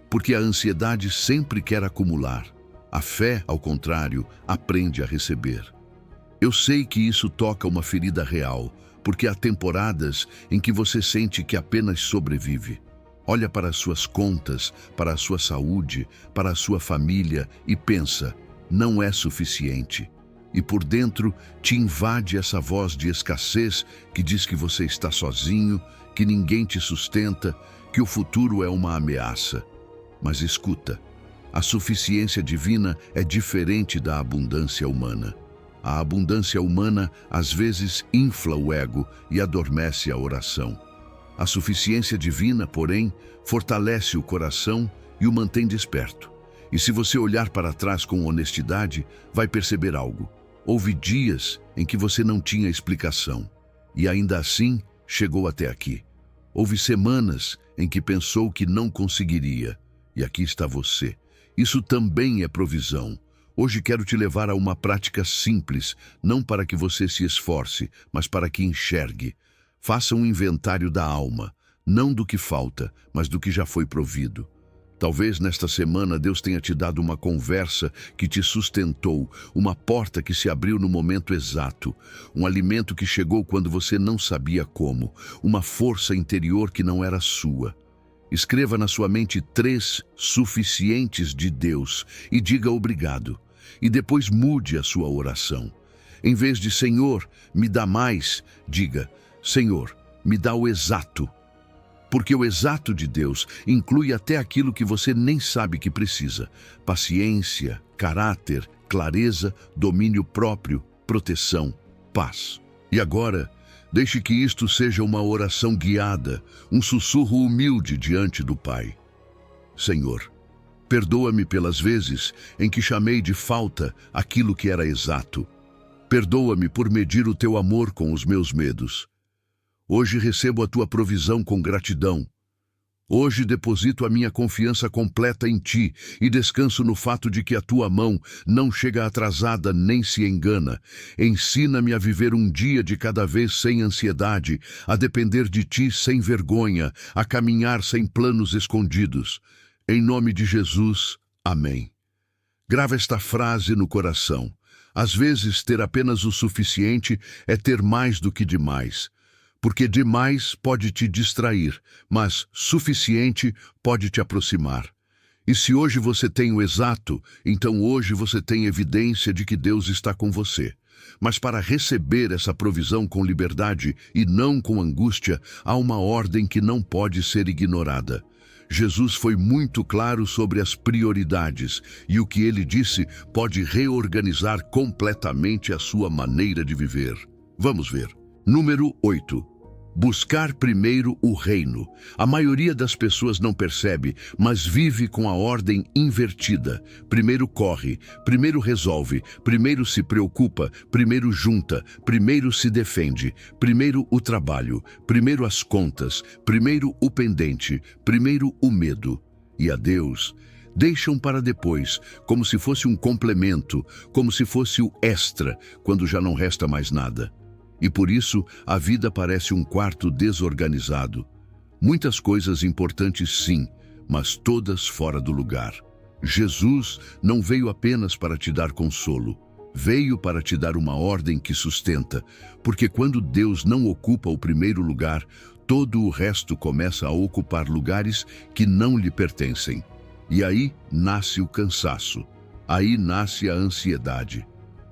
Porque a ansiedade sempre quer acumular. A fé, ao contrário, aprende a receber. Eu sei que isso toca uma ferida real, porque há temporadas em que você sente que apenas sobrevive. Olha para as suas contas, para a sua saúde, para a sua família e pensa: não é suficiente. E por dentro te invade essa voz de escassez que diz que você está sozinho, que ninguém te sustenta, que o futuro é uma ameaça. Mas escuta, a suficiência divina é diferente da abundância humana. A abundância humana às vezes infla o ego e adormece a oração. A suficiência divina, porém, fortalece o coração e o mantém desperto. E se você olhar para trás com honestidade, vai perceber algo. Houve dias em que você não tinha explicação, e ainda assim chegou até aqui. Houve semanas em que pensou que não conseguiria, e aqui está você. Isso também é provisão. Hoje quero te levar a uma prática simples, não para que você se esforce, mas para que enxergue. Faça um inventário da alma, não do que falta, mas do que já foi provido. Talvez nesta semana Deus tenha te dado uma conversa que te sustentou, uma porta que se abriu no momento exato, um alimento que chegou quando você não sabia como, uma força interior que não era sua. Escreva na sua mente 3 suficientes de Deus e diga obrigado. E depois mude a sua oração. Em vez de Senhor, me dá mais, diga Senhor, me dá o exato. Porque o exato de Deus inclui até aquilo que você nem sabe que precisa: paciência, caráter, clareza, domínio próprio, proteção, paz. E agora, deixe que isto seja uma oração guiada, um sussurro humilde diante do Pai. Senhor, perdoa-me pelas vezes em que chamei de falta aquilo que era exato. Perdoa-me por medir o teu amor com os meus medos. Hoje recebo a tua provisão com gratidão. Hoje deposito a minha confiança completa em ti e descanso no fato de que a tua mão não chega atrasada nem se engana. Ensina-me a viver um dia de cada vez sem ansiedade, a depender de ti sem vergonha, a caminhar sem planos escondidos. Em nome de Jesus, amém. Grava esta frase no coração. Às vezes, ter apenas o suficiente é ter mais do que demais. Porque demais pode te distrair, mas suficiente pode te aproximar. E se hoje você tem o exato, então hoje você tem evidência de que Deus está com você. Mas para receber essa provisão com liberdade e não com angústia, há uma ordem que não pode ser ignorada. Jesus foi muito claro sobre as prioridades, e o que ele disse pode reorganizar completamente a sua maneira de viver. Vamos ver. Número 8. Buscar primeiro o reino. A maioria das pessoas não percebe, mas vive com a ordem invertida. Primeiro corre, primeiro resolve, primeiro se preocupa, primeiro junta, primeiro se defende, primeiro o trabalho, primeiro as contas, primeiro o pendente, primeiro o medo. E a Deus deixam para depois, como se fosse um complemento, como se fosse o extra, quando já não resta mais nada. E por isso, a vida parece um quarto desorganizado. Muitas coisas importantes sim, mas todas fora do lugar. Jesus não veio apenas para te dar consolo. Veio para te dar uma ordem que sustenta, porque quando Deus não ocupa o primeiro lugar, todo o resto começa a ocupar lugares que não lhe pertencem. E aí nasce o cansaço. Aí nasce a ansiedade.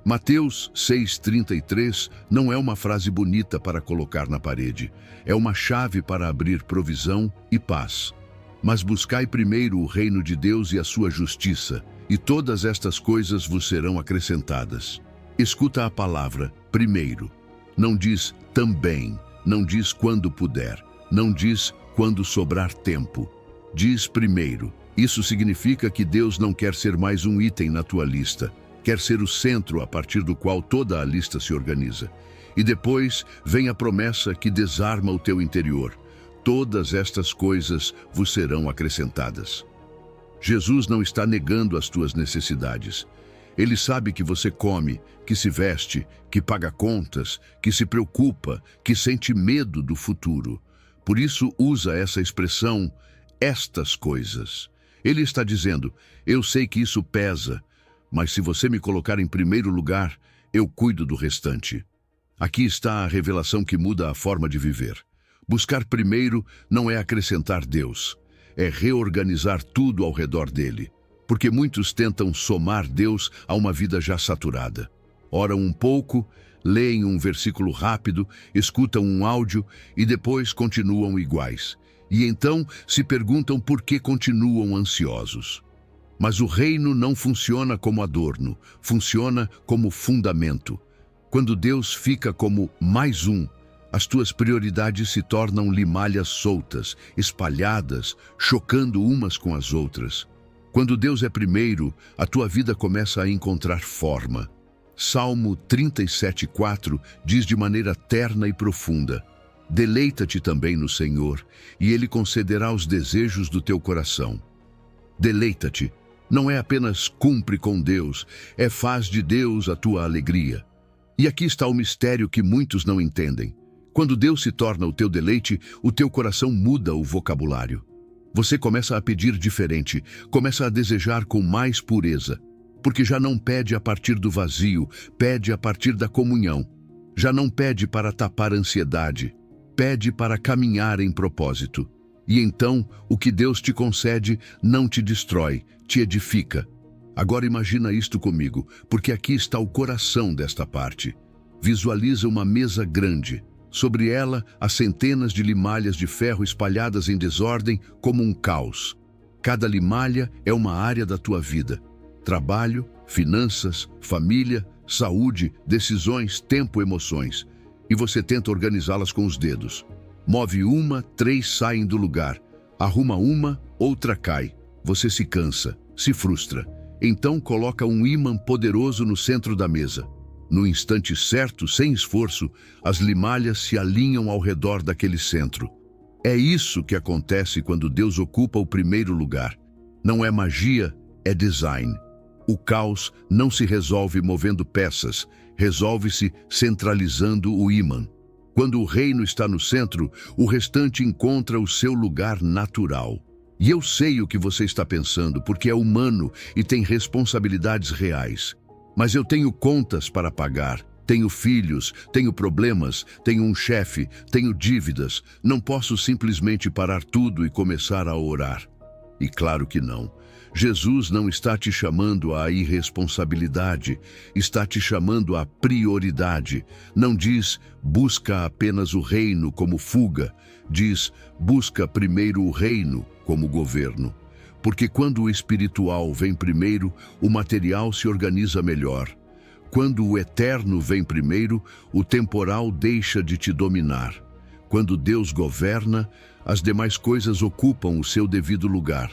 Mateus 6,33 não é uma frase bonita para colocar na parede. É uma chave para abrir provisão e paz. Mas buscai primeiro o reino de Deus e a sua justiça, e todas estas coisas vos serão acrescentadas. Escuta a palavra primeiro. Não diz também, não diz quando puder, não diz quando sobrar tempo. Diz primeiro. Isso significa que Deus não quer ser mais um item na tua lista. Quer ser o centro a partir do qual toda a lista se organiza. E depois vem a promessa que desarma o teu interior. Todas estas coisas vos serão acrescentadas. Jesus não está negando as tuas necessidades. Ele sabe que você come, que se veste, que paga contas, que se preocupa, que sente medo do futuro. Por isso usa essa expressão, estas coisas. Ele está dizendo, eu sei que isso pesa, mas se você me colocar em primeiro lugar, eu cuido do restante. Aqui está a revelação que muda a forma de viver. Buscar primeiro não é acrescentar Deus, é reorganizar tudo ao redor dele. Porque muitos tentam somar Deus a uma vida já saturada. Oram um pouco, leem um versículo rápido, escutam um áudio e depois continuam iguais. E então se perguntam por que continuam ansiosos. Mas o reino não funciona como adorno, funciona como fundamento. Quando Deus fica como mais um, as tuas prioridades se tornam limalhas soltas, espalhadas, chocando umas com as outras. Quando Deus é primeiro, a tua vida começa a encontrar forma. Salmo 37,4 diz de maneira terna e profunda, deleita-te também no Senhor, e Ele concederá os desejos do teu coração. Deleita-te. Não é apenas cumpre com Deus, é faz de Deus a tua alegria. E aqui está o mistério que muitos não entendem. Quando Deus se torna o teu deleite, o teu coração muda o vocabulário. Você começa a pedir diferente, começa a desejar com mais pureza, porque já não pede a partir do vazio, pede a partir da comunhão. Já não pede para tapar a ansiedade, pede para caminhar em propósito. E então, o que Deus te concede não te destrói, te edifica. Agora imagina isto comigo, porque aqui está o coração desta parte. Visualiza uma mesa grande. Sobre ela, há centenas de limalhas de ferro espalhadas em desordem como um caos. Cada limalha é uma área da tua vida. Trabalho, finanças, família, saúde, decisões, tempo, emoções. E você tenta organizá-las com os dedos. Move uma, 3 saem do lugar. Arruma uma, outra cai. Você se cansa, se frustra. Então coloca um ímã poderoso no centro da mesa. No instante certo, sem esforço, as limalhas se alinham ao redor daquele centro. É isso que acontece quando Deus ocupa o primeiro lugar. Não é magia, é design. O caos não se resolve movendo peças, resolve-se centralizando o ímã. Quando o reino está no centro, o restante encontra o seu lugar natural. E eu sei o que você está pensando, porque é humano e tem responsabilidades reais. Mas eu tenho contas para pagar, tenho filhos, tenho problemas, tenho um chefe, tenho dívidas. Não posso simplesmente parar tudo e começar a orar. E claro que não. Jesus não está te chamando à irresponsabilidade, está te chamando à prioridade. Não diz, busca apenas o reino como fuga, diz, busca primeiro o reino como governo. Porque quando o espiritual vem primeiro, o material se organiza melhor. Quando o eterno vem primeiro, o temporal deixa de te dominar. Quando Deus governa, as demais coisas ocupam o seu devido lugar.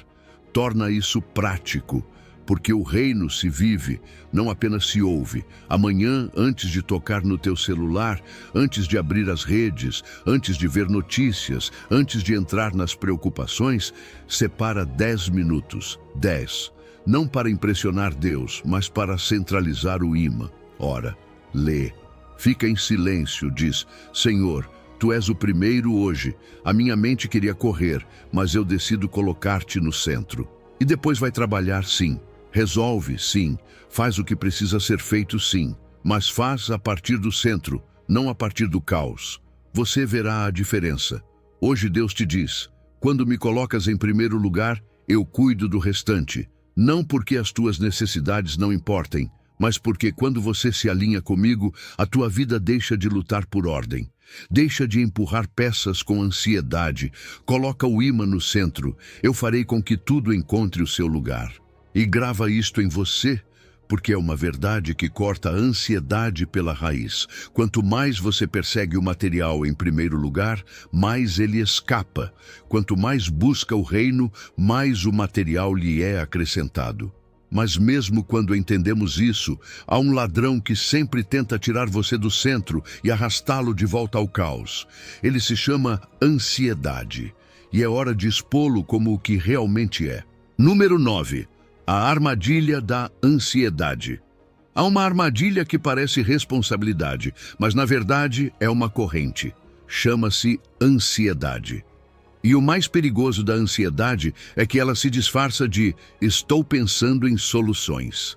Torna isso prático, porque o reino se vive, não apenas se ouve. Amanhã, antes de tocar no teu celular, antes de abrir as redes, antes de ver notícias, antes de entrar nas preocupações, separa 10 minutos. 10. Não para impressionar Deus, mas para centralizar o ímã. Ora, lê. Fica em silêncio, diz, Senhor, Tu és o primeiro hoje. A minha mente queria correr, mas eu decido colocar-te no centro. E depois vai trabalhar, sim. Resolve, sim. Faz o que precisa ser feito, sim. Mas faz a partir do centro, não a partir do caos. Você verá a diferença. Hoje Deus te diz, quando me colocas em primeiro lugar, eu cuido do restante. Não porque as tuas necessidades não importem, mas porque quando você se alinha comigo, a tua vida deixa de lutar por ordem. Deixa de empurrar peças com ansiedade. Coloca o ímã no centro. Eu farei com que tudo encontre o seu lugar. E grava isto em você, porque é uma verdade que corta a ansiedade pela raiz. Quanto mais você persegue o material em primeiro lugar, mais ele escapa. Quanto mais busca o reino, mais o material lhe é acrescentado. Mas mesmo quando entendemos isso, há um ladrão que sempre tenta tirar você do centro e arrastá-lo de volta ao caos. Ele se chama ansiedade, e é hora de expô-lo como o que realmente é. Número 9. A armadilha da ansiedade. Há uma armadilha que parece responsabilidade, mas na verdade é uma corrente. Chama-se ansiedade. E o mais perigoso da ansiedade é que ela se disfarça de estou pensando em soluções.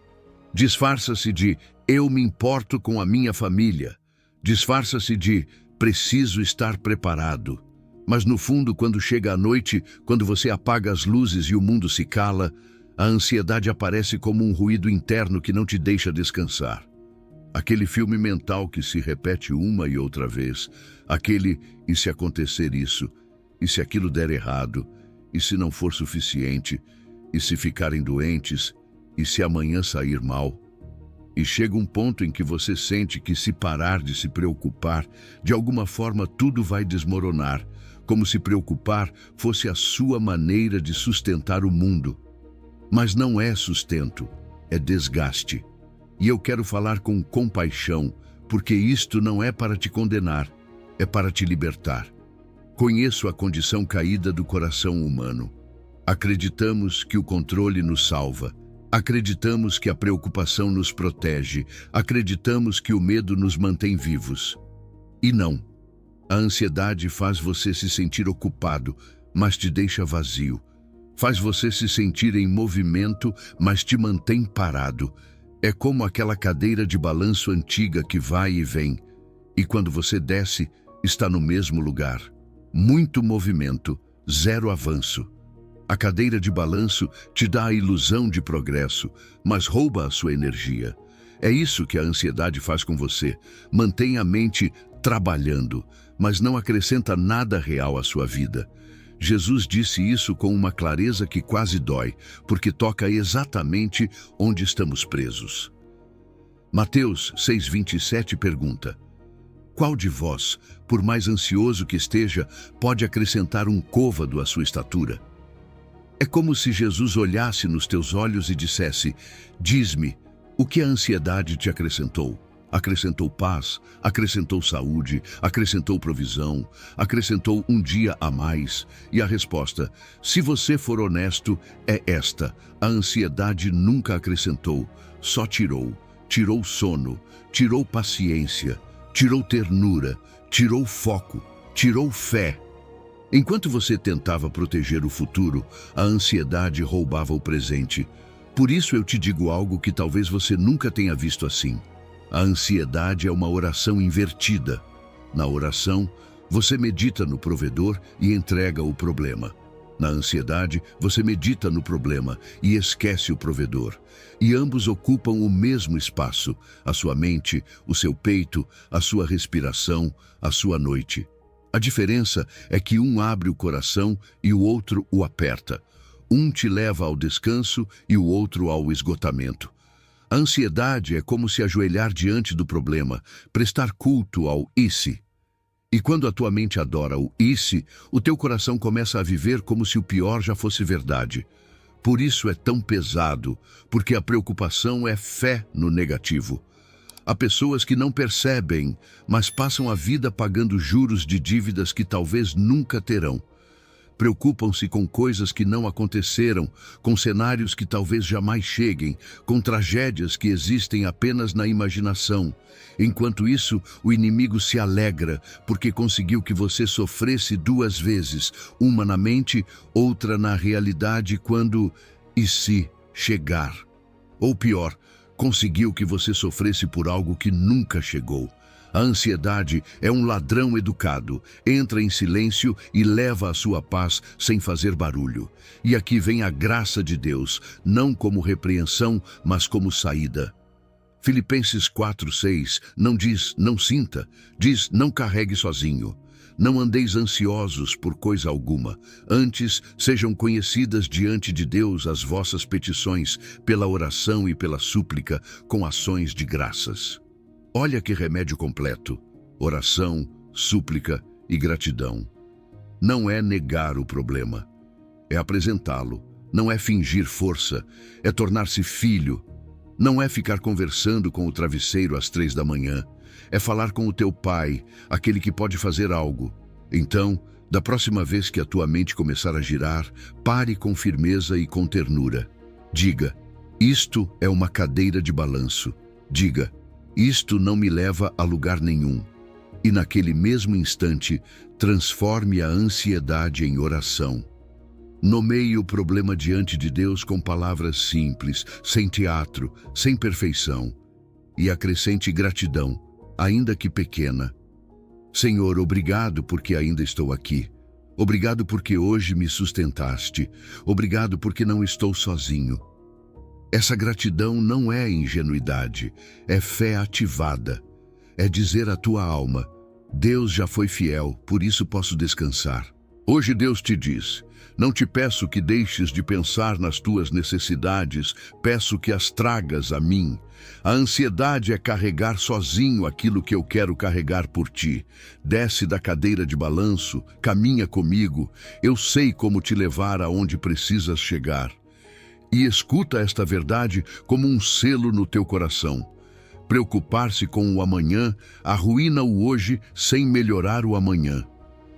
Disfarça-se de eu me importo com a minha família. Disfarça-se de preciso estar preparado. Mas no fundo, quando chega a noite, quando você apaga as luzes e o mundo se cala, a ansiedade aparece como um ruído interno que não te deixa descansar. Aquele filme mental que se repete uma e outra vez. Aquele e se acontecer isso? E se aquilo der errado? E se não for suficiente? E se ficarem doentes? E se amanhã sair mal? E chega um ponto em que você sente que se parar de se preocupar, de alguma forma tudo vai desmoronar, como se preocupar fosse a sua maneira de sustentar o mundo. Mas não é sustento, é desgaste. E eu quero falar com compaixão, porque isto não é para te condenar, é para te libertar. Conheço a condição caída do coração humano. Acreditamos que o controle nos salva. Acreditamos que a preocupação nos protege. Acreditamos que o medo nos mantém vivos. E não. A ansiedade faz você se sentir ocupado, mas te deixa vazio. Faz você se sentir em movimento, mas te mantém parado. É como aquela cadeira de balanço antiga que vai e vem. E quando você desce, está no mesmo lugar. Muito movimento, zero avanço. A cadeira de balanço te dá a ilusão de progresso, mas rouba a sua energia. É isso que a ansiedade faz com você. Mantém a mente trabalhando, mas não acrescenta nada real à sua vida. Jesus disse isso com uma clareza que quase dói, porque toca exatamente onde estamos presos. Mateus 6,27 pergunta: qual de vós, por mais ansioso que esteja, pode acrescentar um côvado à sua estatura? É como se Jesus olhasse nos teus olhos e dissesse: diz-me, o que a ansiedade te acrescentou? Acrescentou paz, acrescentou saúde, acrescentou provisão, acrescentou um dia a mais. E a resposta, se você for honesto, é esta: a ansiedade nunca acrescentou, só tirou. Tirou sono, tirou paciência, tirou ternura, tirou foco, tirou fé. Enquanto você tentava proteger o futuro, a ansiedade roubava o presente. Por isso eu te digo algo que talvez você nunca tenha visto assim. A ansiedade é uma oração invertida. Na oração, você medita no provedor e entrega o problema. Na ansiedade, você medita no problema e esquece o provedor. E ambos ocupam o mesmo espaço: a sua mente, o seu peito, a sua respiração, a sua noite. A diferença é que um abre o coração e o outro o aperta. Um te leva ao descanso e o outro ao esgotamento. A ansiedade é como se ajoelhar diante do problema, prestar culto ao "e se". E quando a tua mente adora o "e se", o teu coração começa a viver como se o pior já fosse verdade. Por isso é tão pesado, porque a preocupação é fé no negativo. Há pessoas que não percebem, mas passam a vida pagando juros de dívidas que talvez nunca terão. Preocupam-se com coisas que não aconteceram, com cenários que talvez jamais cheguem, com tragédias que existem apenas na imaginação. Enquanto isso, o inimigo se alegra porque conseguiu que você sofresse duas vezes, uma na mente, outra na realidade quando "e se" chegar. Ou pior, conseguiu que você sofresse por algo que nunca chegou. A ansiedade é um ladrão educado, entra em silêncio e leva a sua paz sem fazer barulho. E aqui vem a graça de Deus, não como repreensão, mas como saída. Filipenses 4:6 não diz "não sinta", diz "não carregue sozinho". Não andeis ansiosos por coisa alguma, antes sejam conhecidas diante de Deus as vossas petições, pela oração e pela súplica, com ações de graças. Olha que remédio completo: oração, súplica e gratidão. Não é negar o problema, é apresentá-lo. Não é fingir força, é tornar-se filho. Não é ficar conversando com o travesseiro às 3 da manhã, é falar com o teu pai, aquele que pode fazer algo. Então, da próxima vez que a tua mente começar a girar, pare com firmeza e com ternura. Diga: isto é uma cadeira de balanço. Diga: isto não me leva a lugar nenhum. E naquele mesmo instante, transforme a ansiedade em oração. Nomeie o problema diante de Deus com palavras simples, sem teatro, sem perfeição. E acrescente gratidão, ainda que pequena. Senhor, obrigado porque ainda estou aqui. Obrigado porque hoje me sustentaste. Obrigado porque não estou sozinho. Essa gratidão não é ingenuidade, é fé ativada. É dizer à tua alma: Deus já foi fiel, por isso posso descansar. Hoje Deus te diz: não te peço que deixes de pensar nas tuas necessidades, peço que as tragas a mim. A ansiedade é carregar sozinho aquilo que eu quero carregar por ti. Desce da cadeira de balanço, caminha comigo, eu sei como te levar aonde precisas chegar. E escuta esta verdade como um selo no teu coração. Preocupar-se com o amanhã arruína o hoje sem melhorar o amanhã.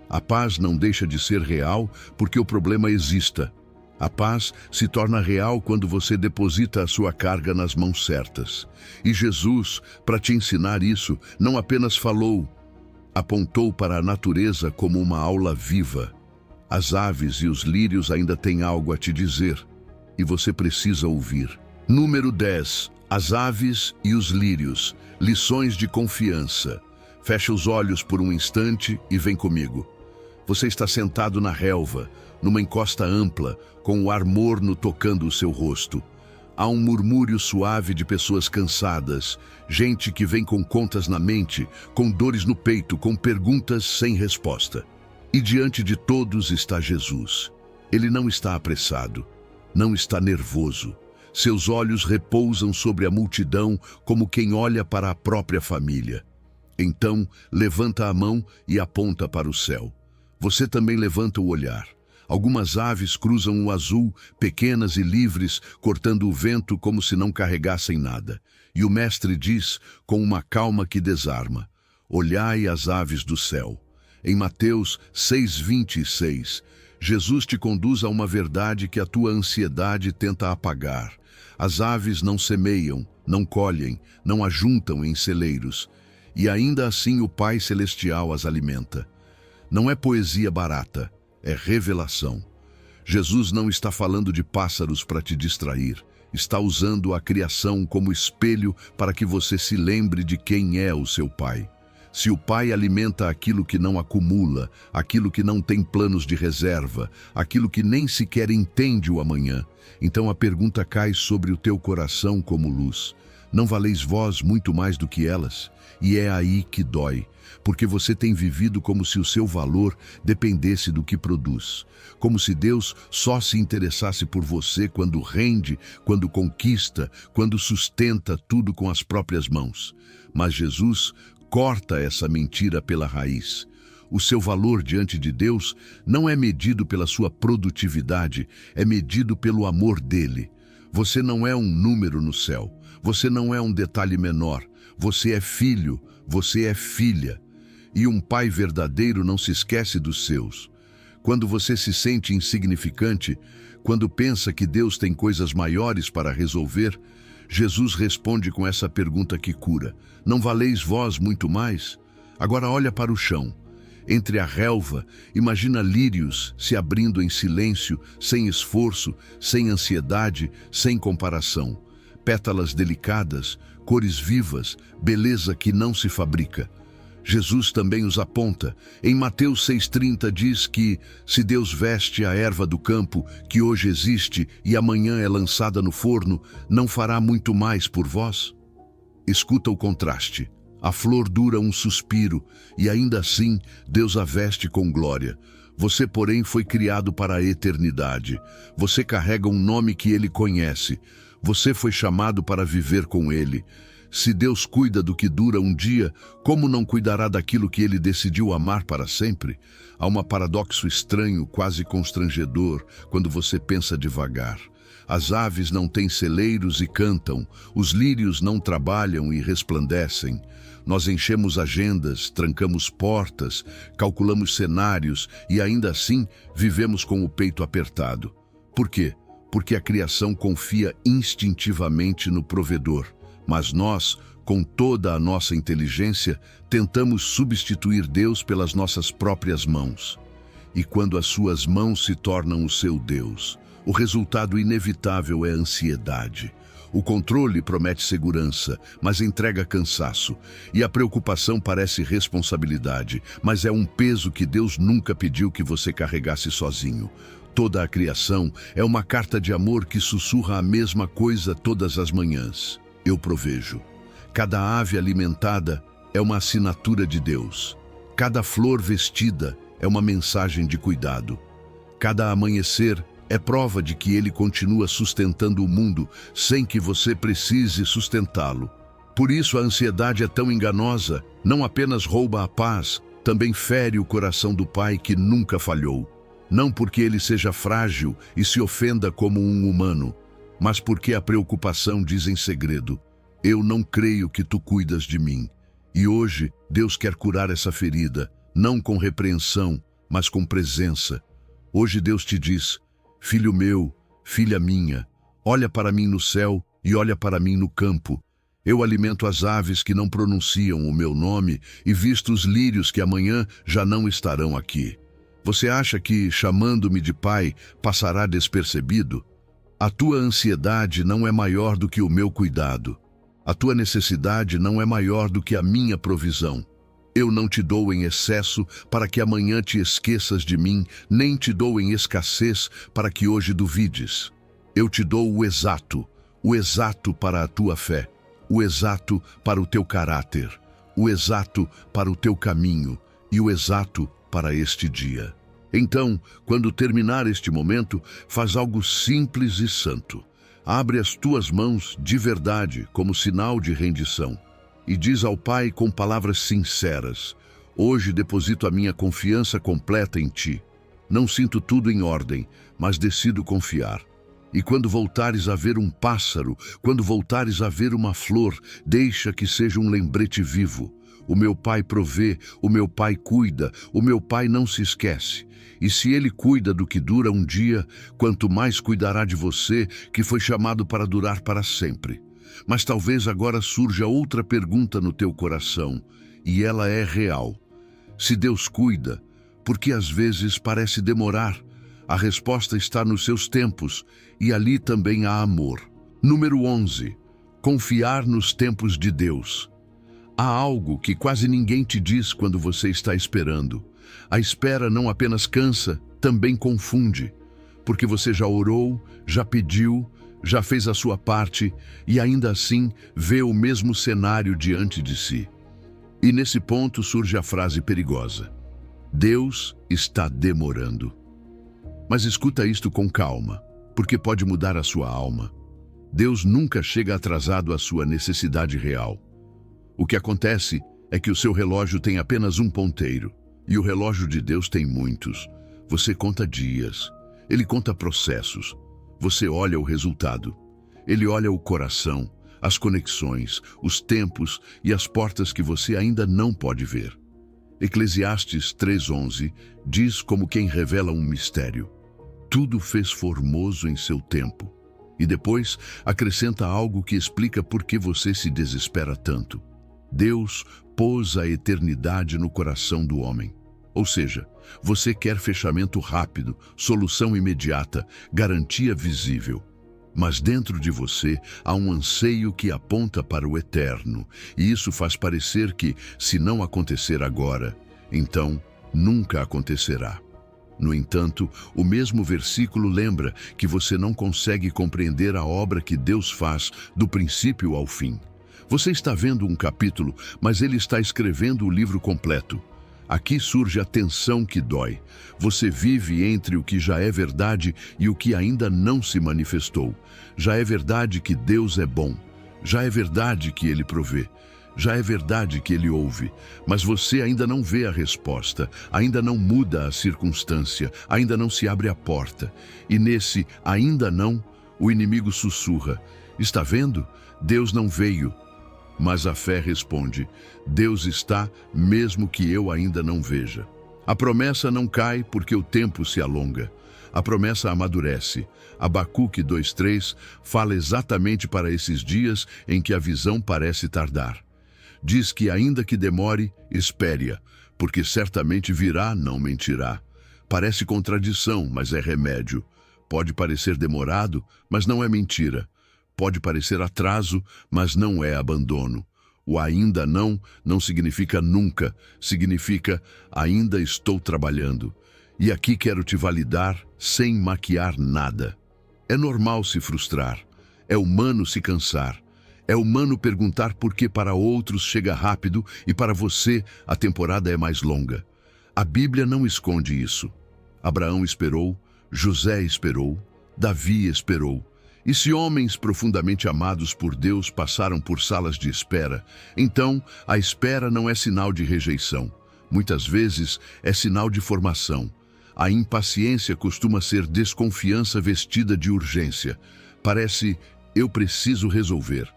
A paz não deixa de ser real porque o problema exista. A paz se torna real quando você deposita a sua carga nas mãos certas. E Jesus, para te ensinar isso, não apenas falou, apontou para a natureza como uma aula viva. As aves e os lírios ainda têm algo a te dizer, e você precisa ouvir. Número 10. As aves e os lírios. Lições de confiança. Fecha os olhos por um instante e vem comigo. Você está sentado na relva, numa encosta ampla, com o ar morno tocando o seu rosto. Há um murmúrio suave de pessoas cansadas, gente que vem com contas na mente, com dores no peito, com perguntas sem resposta. E diante de todos está Jesus. Ele não está apressado, não está nervoso. Seus olhos repousam sobre a multidão como quem olha para a própria família. Então, levanta a mão e aponta para o céu. Você também levanta o olhar. Algumas aves cruzam o azul, pequenas e livres, cortando o vento como se não carregassem nada. E o mestre diz, com uma calma que desarma: olhai as aves do céu. Em Mateus 6:26, Jesus te conduz a uma verdade que a tua ansiedade tenta apagar. As aves não semeiam, não colhem, não ajuntam em celeiros, e ainda assim o Pai Celestial as alimenta. Não é poesia barata, é revelação. Jesus não está falando de pássaros para te distrair. Está usando a criação como espelho para que você se lembre de quem é o seu Pai. Se o Pai alimenta aquilo que não acumula, aquilo que não tem planos de reserva, aquilo que nem sequer entende o amanhã, então a pergunta cai sobre o teu coração como luz. Não valeis vós muito mais do que elas? E é aí que dói, porque você tem vivido como se o seu valor dependesse do que produz. Como se Deus só se interessasse por você quando rende, quando conquista, quando sustenta tudo com as próprias mãos. Mas Jesus corta essa mentira pela raiz. O seu valor diante de Deus não é medido pela sua produtividade, é medido pelo amor dele. Você não é um número no céu, você não é um detalhe menor, você é filho, você é filha. E um pai verdadeiro não se esquece dos seus. Quando você se sente insignificante, quando pensa que Deus tem coisas maiores para resolver, Jesus responde com essa pergunta que cura: não valeis vós muito mais? Agora olha para o chão. Entre a relva, imagina lírios se abrindo em silêncio, sem esforço, sem ansiedade, sem comparação. Pétalas delicadas, cores vivas, beleza que não se fabrica. Jesus também os aponta. Em Mateus 6,30 diz que, se Deus veste a erva do campo, que hoje existe e amanhã é lançada no forno, não fará muito mais por vós? Escuta o contraste. A flor dura um suspiro, e ainda assim Deus a veste com glória. Você, porém, foi criado para a eternidade. Você carrega um nome que Ele conhece. Você foi chamado para viver com Ele. Se Deus cuida do que dura um dia, como não cuidará daquilo que Ele decidiu amar para sempre? Há um paradoxo estranho, quase constrangedor, quando você pensa devagar. As aves não têm celeiros e cantam, os lírios não trabalham e resplandecem. Nós enchemos agendas, trancamos portas, calculamos cenários e ainda assim vivemos com o peito apertado. Por quê? Porque a criação confia instintivamente no provedor. Mas nós, com toda a nossa inteligência, tentamos substituir Deus pelas nossas próprias mãos. E quando as suas mãos se tornam o seu Deus, o resultado inevitável é ansiedade. O controle promete segurança, mas entrega cansaço. E a preocupação parece responsabilidade, mas é um peso que Deus nunca pediu que você carregasse sozinho. Toda a criação é uma carta de amor que sussurra a mesma coisa todas as manhãs: eu provejo. Cada ave alimentada é uma assinatura de Deus. Cada flor vestida é uma mensagem de cuidado. Cada amanhecer é prova de que Ele continua sustentando o mundo sem que você precise sustentá-lo. Por isso a ansiedade é tão enganosa, não apenas rouba a paz, também fere o coração do Pai que nunca falhou. Não porque Ele seja frágil e se ofenda como um humano, mas porque a preocupação diz em segredo: eu não creio que tu cuidas de mim. E hoje Deus quer curar essa ferida, não com repreensão, mas com presença. Hoje Deus te diz: filho meu, filha minha, olha para mim no céu e olha para mim no campo. Eu alimento as aves que não pronunciam o meu nome e visto os lírios que amanhã já não estarão aqui. Você acha que, chamando-me de pai, passará despercebido? A tua ansiedade não é maior do que o meu cuidado. A tua necessidade não é maior do que a minha provisão. Eu não te dou em excesso para que amanhã te esqueças de mim, nem te dou em escassez para que hoje duvides. Eu te dou o exato para a tua fé, o exato para o teu caráter, o exato para o teu caminho e o exato para este dia. Então, quando terminar este momento, faz algo simples e santo. Abre as tuas mãos de verdade como sinal de rendição e diz ao Pai com palavras sinceras: hoje deposito a minha confiança completa em ti. Não sinto tudo em ordem, mas decido confiar. E quando voltares a ver um pássaro, quando voltares a ver uma flor, deixa que seja um lembrete vivo. O meu Pai provê, o meu Pai cuida, o meu Pai não se esquece. E se Ele cuida do que dura um dia, quanto mais cuidará de você, que foi chamado para durar para sempre. Mas talvez agora surja outra pergunta no teu coração, e ela é real. Se Deus cuida, por que às vezes parece demorar? A resposta está nos seus tempos, e ali também há amor. Número 11. Confiar nos tempos de Deus. Há algo que quase ninguém te diz quando você está esperando. A espera não apenas cansa, também confunde. Porque você já orou, já pediu, já fez a sua parte e ainda assim vê o mesmo cenário diante de si. E nesse ponto surge a frase perigosa: Deus está demorando. Mas escuta isto com calma, porque pode mudar a sua alma. Deus nunca chega atrasado à sua necessidade real. O que acontece é que o seu relógio tem apenas um ponteiro, e o relógio de Deus tem muitos. Você conta dias, Ele conta processos. Você olha o resultado. Ele olha o coração, as conexões, os tempos e as portas que você ainda não pode ver. Eclesiastes 3:11 diz como quem revela um mistério: tudo fez formoso em seu tempo. E depois acrescenta algo que explica por que você se desespera tanto. Deus pôs a eternidade no coração do homem. Ou seja, você quer fechamento rápido, solução imediata, garantia visível. Mas dentro de você há um anseio que aponta para o eterno, e isso faz parecer que, se não acontecer agora, então nunca acontecerá. No entanto, o mesmo versículo lembra que você não consegue compreender a obra que Deus faz do princípio ao fim. Você está vendo um capítulo, mas Ele está escrevendo o livro completo. Aqui surge a tensão que dói. Você vive entre o que já é verdade e o que ainda não se manifestou. Já é verdade que Deus é bom. Já é verdade que Ele provê. Já é verdade que Ele ouve. Mas você ainda não vê a resposta. Ainda não muda a circunstância. Ainda não se abre a porta. E nesse ainda não, o inimigo sussurra: está vendo? Deus não veio. Mas a fé responde: Deus está, mesmo que eu ainda não veja. A promessa não cai porque o tempo se alonga. A promessa amadurece. Abacuque 2:3 fala exatamente para esses dias em que a visão parece tardar. Diz que ainda que demore, espere-a, porque certamente virá, não mentirá. Parece contradição, mas é remédio. Pode parecer demorado, mas não é mentira. Pode parecer atraso, mas não é abandono. O ainda não significa nunca, significa ainda estou trabalhando. E aqui quero te validar sem maquiar nada. É normal se frustrar, é humano se cansar, é humano perguntar por que para outros chega rápido e para você a temporada é mais longa. A Bíblia não esconde isso. Abraão esperou, José esperou, Davi esperou. E se homens profundamente amados por Deus passaram por salas de espera, então a espera não é sinal de rejeição. Muitas vezes é sinal de formação. A impaciência costuma ser desconfiança vestida de urgência. Parece, eu preciso resolver.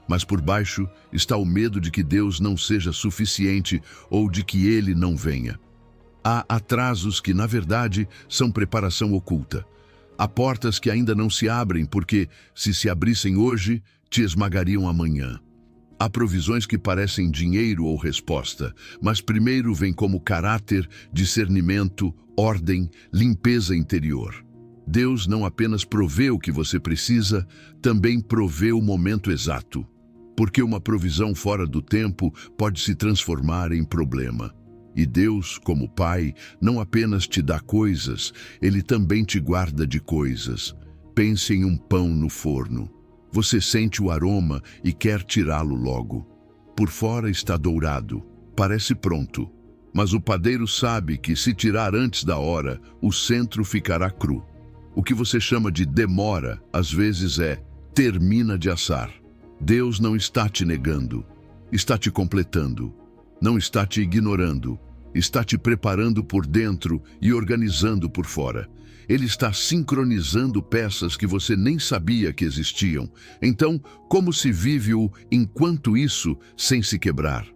Mas por baixo está o medo de que Deus não seja suficiente ou de que Ele não venha. Há atrasos que, na verdade, são preparação oculta. Há portas que ainda não se abrem porque, se abrissem hoje, te esmagariam amanhã. Há provisões que parecem dinheiro ou resposta, mas primeiro vem como caráter, discernimento, ordem, limpeza interior. Deus não apenas provê o que você precisa, também provê o momento exato. Porque uma provisão fora do tempo pode se transformar em problema. E Deus, como Pai, não apenas te dá coisas, Ele também te guarda de coisas. Pense em um pão no forno. Você sente o aroma e quer tirá-lo logo. Por fora está dourado, parece pronto. Mas o padeiro sabe que, se tirar antes da hora, o centro ficará cru. O que você chama de demora, às vezes termina de assar. Deus não está te negando, está te completando. Não está te ignorando, está te preparando por dentro e organizando por fora. Ele está sincronizando peças que você nem sabia que existiam. Então, como se vive o enquanto isso sem se quebrar?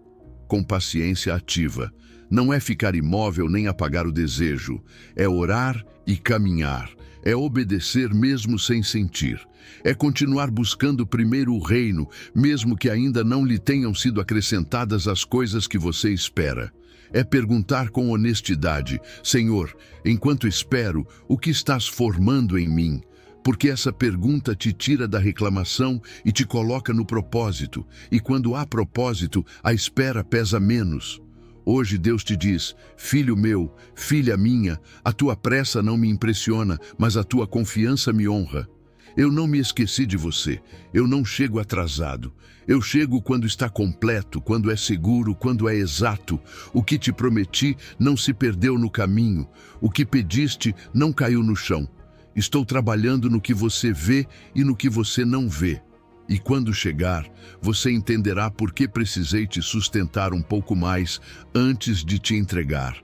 Com paciência ativa. Não é ficar imóvel nem apagar o desejo. É orar e caminhar. É obedecer mesmo sem sentir. É continuar buscando primeiro o reino, mesmo que ainda não lhe tenham sido acrescentadas as coisas que você espera. É perguntar com honestidade: Senhor, enquanto espero, o que estás formando em mim? Porque essa pergunta te tira da reclamação e te coloca no propósito. E quando há propósito, a espera pesa menos. Hoje Deus te diz: filho meu, filha minha, a tua pressa não me impressiona, mas a tua confiança me honra. Eu não me esqueci de você, eu não chego atrasado. Eu chego quando está completo, quando é seguro, quando é exato. O que te prometi não se perdeu no caminho. O que pediste não caiu no chão. Estou trabalhando no que você vê e no que você não vê. E quando chegar, você entenderá por que precisei te sustentar um pouco mais antes de te entregar.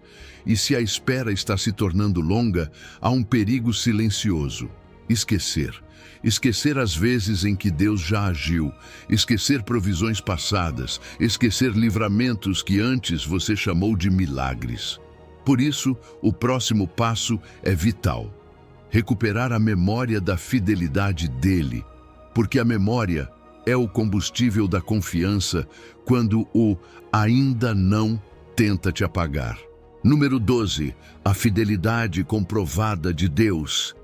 E se a espera está se tornando longa, há um perigo silencioso: esquecer. Esquecer as vezes em que Deus já agiu, esquecer provisões passadas, esquecer livramentos que antes você chamou de milagres. Por isso, o próximo passo é vital: recuperar a memória da fidelidade dele, porque a memória é o combustível da confiança quando o ainda não tenta te apagar. Número 12. A fidelidade comprovada de Deus.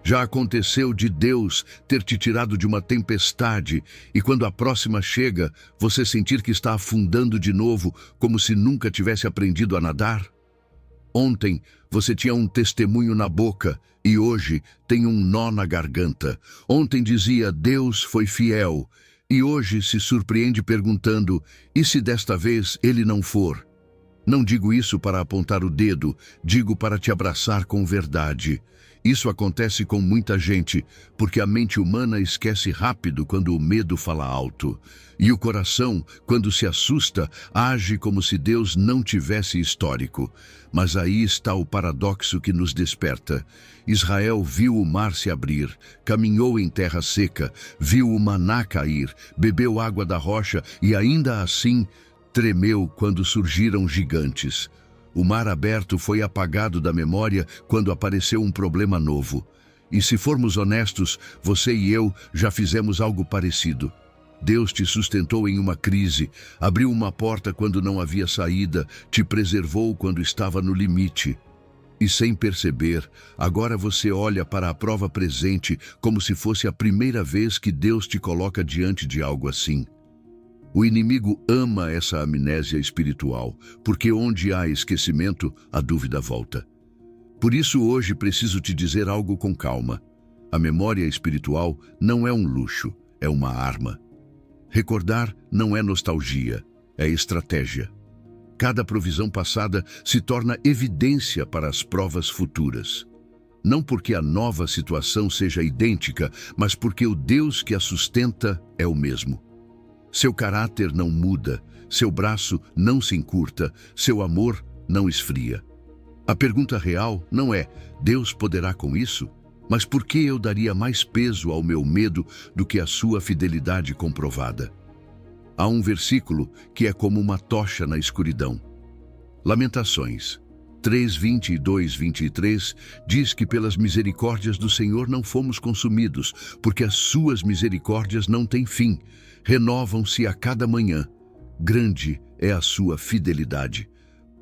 Já aconteceu de Deus ter te tirado de uma tempestade e quando a próxima chega, você sentir que está afundando de novo, como se nunca tivesse aprendido a nadar? Ontem você tinha um testemunho na boca e hoje tem um nó na garganta. Ontem dizia: Deus foi fiel, e hoje se surpreende perguntando: e se desta vez ele não for? Não digo isso para apontar o dedo, digo para te abraçar com verdade. Isso acontece com muita gente, porque a mente humana esquece rápido quando o medo fala alto. E o coração, quando se assusta, age como se Deus não tivesse histórico. Mas aí está o paradoxo que nos desperta. Israel viu o mar se abrir, caminhou em terra seca, viu o maná cair, bebeu água da rocha e ainda assim tremeu quando surgiram gigantes. O mar aberto foi apagado da memória quando apareceu um problema novo. E se formos honestos, você e eu já fizemos algo parecido. Deus te sustentou em uma crise, abriu uma porta quando não havia saída, te preservou quando estava no limite. E sem perceber, agora você olha para a prova presente como se fosse a primeira vez que Deus te coloca diante de algo assim. O inimigo ama essa amnésia espiritual, porque onde há esquecimento, a dúvida volta. Por isso hoje preciso te dizer algo com calma. A memória espiritual não é um luxo, é uma arma. Recordar não é nostalgia, é estratégia. Cada provisão passada se torna evidência para as provas futuras. Não porque a nova situação seja idêntica, mas porque o Deus que a sustenta é o mesmo. Seu caráter não muda, seu braço não se encurta, seu amor não esfria. A pergunta real não é: Deus poderá com isso? Mas por que eu daria mais peso ao meu medo do que à sua fidelidade comprovada? Há um versículo que é como uma tocha na escuridão. Lamentações 3:22-23 diz que pelas misericórdias do Senhor não fomos consumidos, porque as suas misericórdias não têm fim, renovam-se a cada manhã. Grande é a sua fidelidade.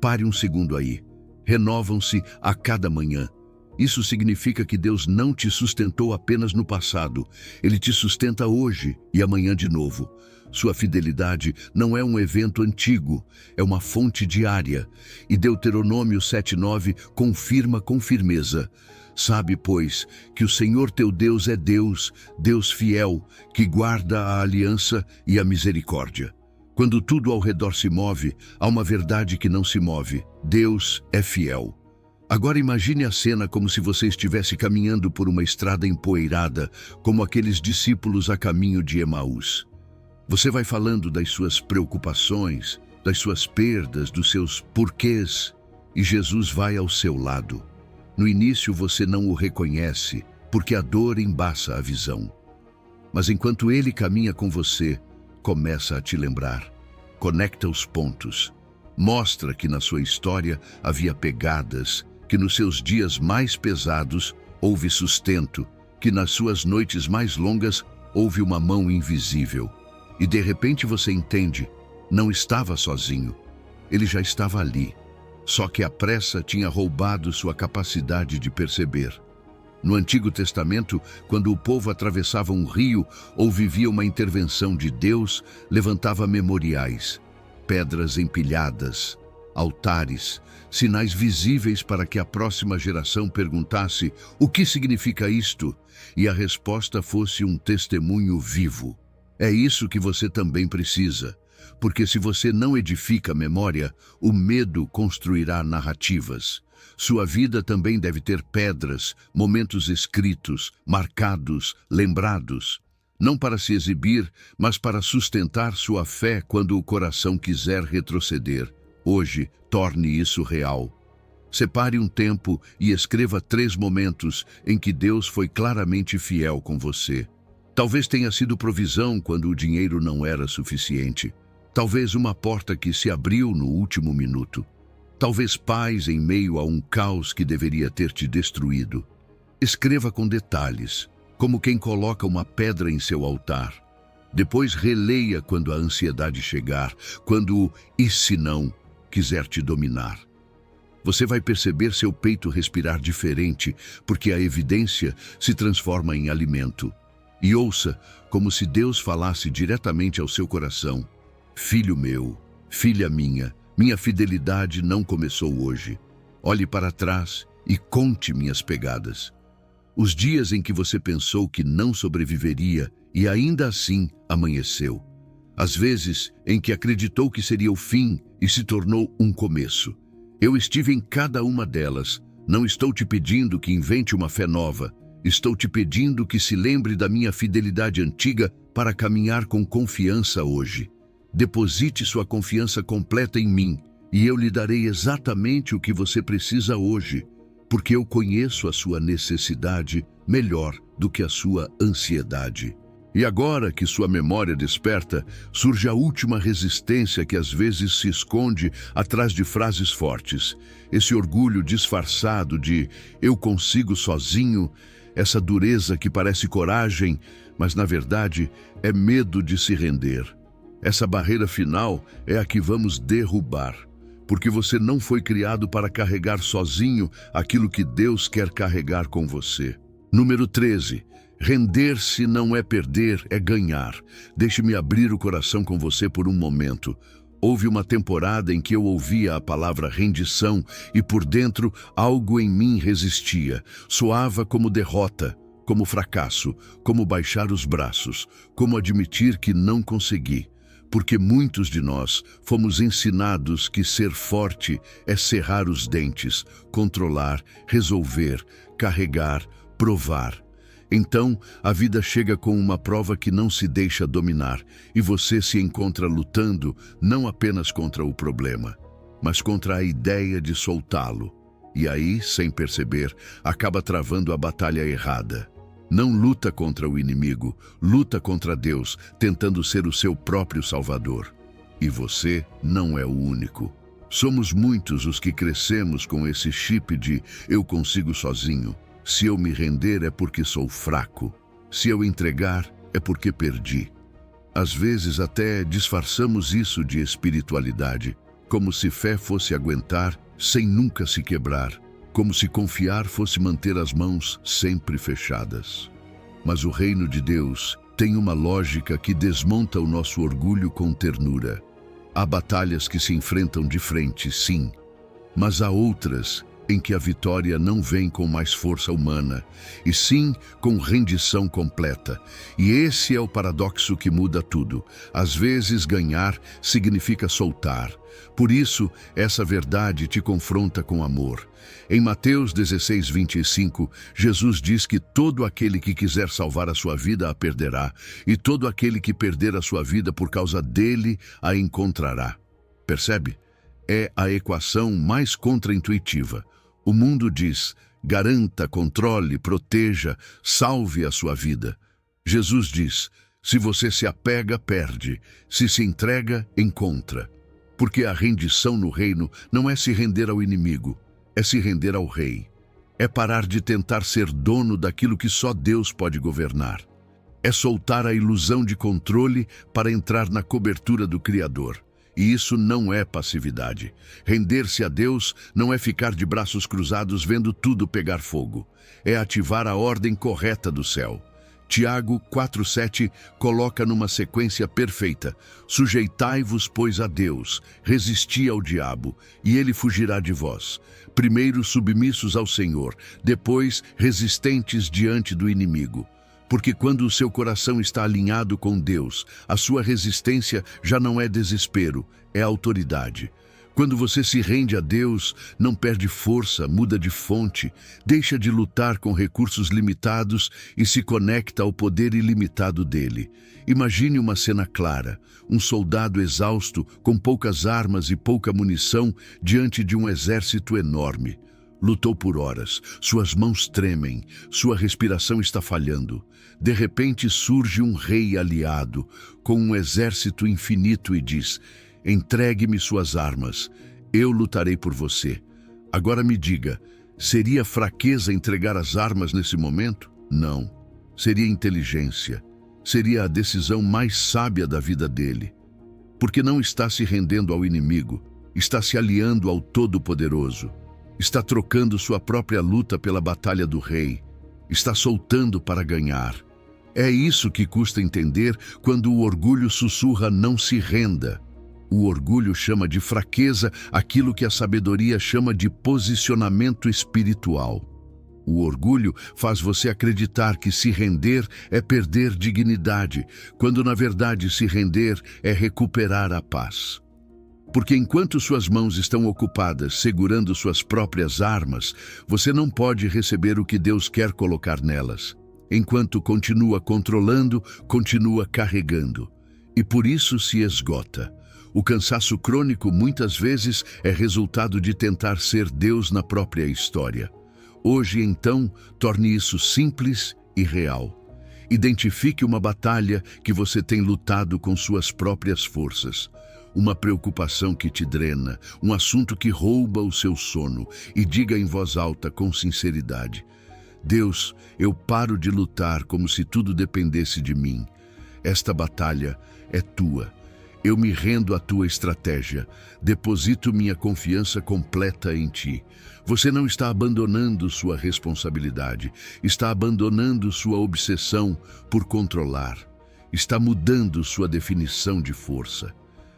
Pare um segundo aí. Renovam-se a cada manhã. Isso significa que Deus não te sustentou apenas no passado. Ele te sustenta hoje e amanhã de novo. Sua fidelidade não é um evento antigo, é uma fonte diária. E Deuteronômio 7:9 confirma com firmeza. Sabe, pois, que o Senhor teu Deus é Deus, Deus fiel, que guarda a aliança e a misericórdia. Quando tudo ao redor se move, há uma verdade que não se move. Deus é fiel. Agora imagine a cena como se você estivesse caminhando por uma estrada empoeirada, como aqueles discípulos a caminho de Emaús. Você vai falando das suas preocupações, das suas perdas, dos seus porquês, e Jesus vai ao seu lado. No início você não o reconhece, porque a dor embaça a visão. Mas enquanto ele caminha com você, começa a te lembrar. Conecta os pontos. Mostra que na sua história havia pegadas, que nos seus dias mais pesados houve sustento, que nas suas noites mais longas houve uma mão invisível. E de repente você entende, não estava sozinho. Ele já estava ali. Só que a pressa tinha roubado sua capacidade de perceber. No Antigo Testamento, quando o povo atravessava um rio ou vivia uma intervenção de Deus, levantava memoriais, pedras empilhadas, altares, sinais visíveis para que a próxima geração perguntasse: o que significa isto? E a resposta fosse um testemunho vivo. É isso que você também precisa. Porque se você não edifica a memória, o medo construirá narrativas. Sua vida também deve ter pedras, momentos escritos, marcados, lembrados. Não para se exibir, mas para sustentar sua fé quando o coração quiser retroceder. Hoje, torne isso real. Separe um tempo e escreva 3 momentos em que Deus foi claramente fiel com você. Talvez tenha sido provisão quando o dinheiro não era suficiente. Talvez uma porta que se abriu no último minuto. Talvez paz em meio a um caos que deveria ter te destruído. Escreva com detalhes, como quem coloca uma pedra em seu altar. Depois releia quando a ansiedade chegar, quando o "e se não" quiser te dominar. Você vai perceber seu peito respirar diferente, porque a evidência se transforma em alimento. E ouça, como se Deus falasse diretamente ao seu coração: filho meu, filha minha fidelidade não começou hoje. Olhe para trás e conte minhas pegadas. Os dias em que você pensou que não sobreviveria e ainda assim amanheceu. As vezes em que acreditou que seria o fim e se tornou um começo. Eu estive em cada uma delas. Não estou te pedindo que invente uma fé nova. Estou te pedindo que se lembre da minha fidelidade antiga para caminhar com confiança hoje. Deposite sua confiança completa em mim, e eu lhe darei exatamente o que você precisa hoje, porque eu conheço a sua necessidade melhor do que a sua ansiedade. E agora que sua memória desperta, surge a última resistência que às vezes se esconde atrás de frases fortes. Esse orgulho disfarçado de "eu consigo sozinho", essa dureza que parece coragem, mas na verdade é medo de se render. Essa barreira final é a que vamos derrubar, porque você não foi criado para carregar sozinho aquilo que Deus quer carregar com você. Número 13. Render-se não é perder, é ganhar. Deixe-me abrir o coração com você por um momento. Houve uma temporada em que eu ouvia a palavra rendição e por dentro algo em mim resistia. Soava como derrota, como fracasso, como baixar os braços, como admitir que não consegui. Porque muitos de nós fomos ensinados que ser forte é cerrar os dentes, controlar, resolver, carregar, provar. Então, a vida chega com uma prova que não se deixa dominar, e você se encontra lutando não apenas contra o problema, mas contra a ideia de soltá-lo. E aí, sem perceber, acaba travando a batalha errada. Não luta contra o inimigo, luta contra Deus, tentando ser o seu próprio Salvador. E você não é o único. Somos muitos os que crescemos com esse chip de "eu consigo sozinho". Se eu me render é porque sou fraco. Se eu entregar é porque perdi. Às vezes até disfarçamos isso de espiritualidade, como se fé fosse aguentar sem nunca se quebrar. como se confiar fosse manter as mãos sempre fechadas. Mas o reino de Deus tem uma lógica que desmonta o nosso orgulho com ternura. Há batalhas que se enfrentam de frente, sim, mas há outras em que a vitória não vem com mais força humana, e sim com rendição completa. E esse é o paradoxo que muda tudo. Às vezes, ganhar significa soltar. Por isso, essa verdade te confronta com amor. Em Mateus 16:25, Jesus diz que todo aquele que quiser salvar a sua vida a perderá, e todo aquele que perder a sua vida por causa dele a encontrará. Percebe? É a equação mais contraintuitiva. O mundo diz: garanta, controle, proteja, salve a sua vida. Jesus diz: se você se apega, perde. Se se entrega, encontra. Porque a rendição no reino não é se render ao inimigo, é se render ao rei. É parar de tentar ser dono daquilo que só Deus pode governar. É soltar a ilusão de controle para entrar na cobertura do Criador. E isso não é passividade. Render-se a Deus não é ficar de braços cruzados vendo tudo pegar fogo. É ativar a ordem correta do céu. Tiago 4:7 coloca numa sequência perfeita: sujeitai-vos, pois, a Deus, resisti ao diabo, e ele fugirá de vós. Primeiro submissos ao Senhor, depois resistentes diante do inimigo. Porque quando o seu coração está alinhado com Deus, a sua resistência já não é desespero, é autoridade. Quando você se rende a Deus, não perde força, muda de fonte, deixa de lutar com recursos limitados e se conecta ao poder ilimitado dele. Imagine uma cena clara: um soldado exausto, com poucas armas e pouca munição, diante de um exército enorme. Lutou por horas, suas mãos tremem, sua respiração está falhando. De repente surge um rei aliado, com um exército infinito e diz: entregue-me suas armas, eu lutarei por você. Agora me diga, seria fraqueza entregar as armas nesse momento? Não. Seria inteligência. Seria a decisão mais sábia da vida dele. Porque não está se rendendo ao inimigo, está se aliando ao Todo-Poderoso. Está trocando sua própria luta pela batalha do rei. Está soltando para ganhar. É isso que custa entender quando o orgulho sussurra: não se renda. O orgulho chama de fraqueza aquilo que a sabedoria chama de posicionamento espiritual. O orgulho faz você acreditar que se render é perder dignidade, quando na verdade se render é recuperar a paz. Porque enquanto suas mãos estão ocupadas segurando suas próprias armas, você não pode receber o que Deus quer colocar nelas. Enquanto continua controlando, continua carregando. E por isso se esgota. O cansaço crônico muitas vezes é resultado de tentar ser Deus na própria história. Hoje, então, torne isso simples e real. Identifique uma batalha que você tem lutado com suas próprias forças. Uma preocupação que te drena, um assunto que rouba o seu sono, e diga em voz alta com sinceridade: Deus, eu paro de lutar como se tudo dependesse de mim. Esta batalha é tua. Eu me rendo à tua estratégia. Deposito minha confiança completa em ti. Você não está abandonando sua responsabilidade, está abandonando sua obsessão por controlar. Está mudando sua definição de força.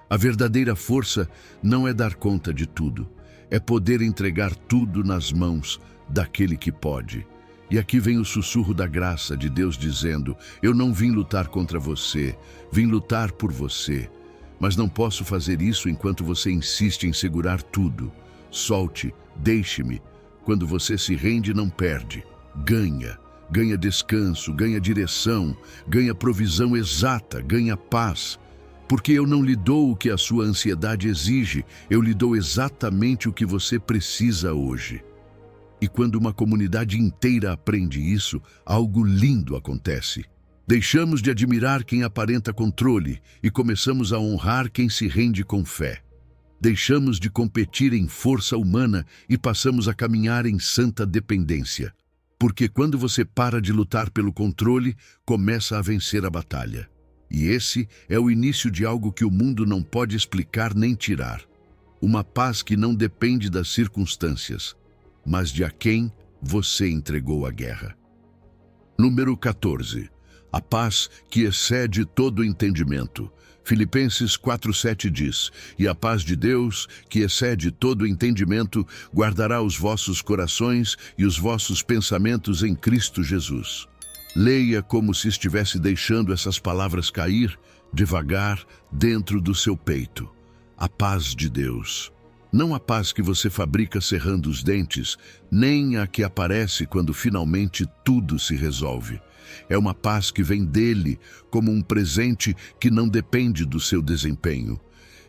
A verdadeira força não é dar conta de tudo, é poder entregar tudo nas mãos daquele que pode. E aqui vem o sussurro da graça de Deus dizendo: eu não vim lutar contra você, vim lutar por você. Mas não posso fazer isso enquanto você insiste em segurar tudo. Solte, deixe-me. Quando você se rende, não perde. Ganha. Ganha descanso, ganha direção, ganha provisão exata, ganha paz. Porque eu não lhe dou o que a sua ansiedade exige, eu lhe dou exatamente o que você precisa hoje. E quando uma comunidade inteira aprende isso, algo lindo acontece. Deixamos de admirar quem aparenta controle e começamos a honrar quem se rende com fé. Deixamos de competir em força humana e passamos a caminhar em santa dependência. Porque quando você para de lutar pelo controle, começa a vencer a batalha. E esse é o início de algo que o mundo não pode explicar nem tirar. Uma paz que não depende das circunstâncias, mas de a quem você entregou a guerra. Número 14. A paz que excede todo entendimento. Filipenses 4:7 diz: "E a paz de Deus, que excede todo entendimento, guardará os vossos corações e os vossos pensamentos em Cristo Jesus." Leia como se estivesse deixando essas palavras cair devagar dentro do seu peito. A paz de Deus. Não a paz que você fabrica cerrando os dentes, nem a que aparece quando finalmente tudo se resolve. É uma paz que vem dele como um presente que não depende do seu desempenho.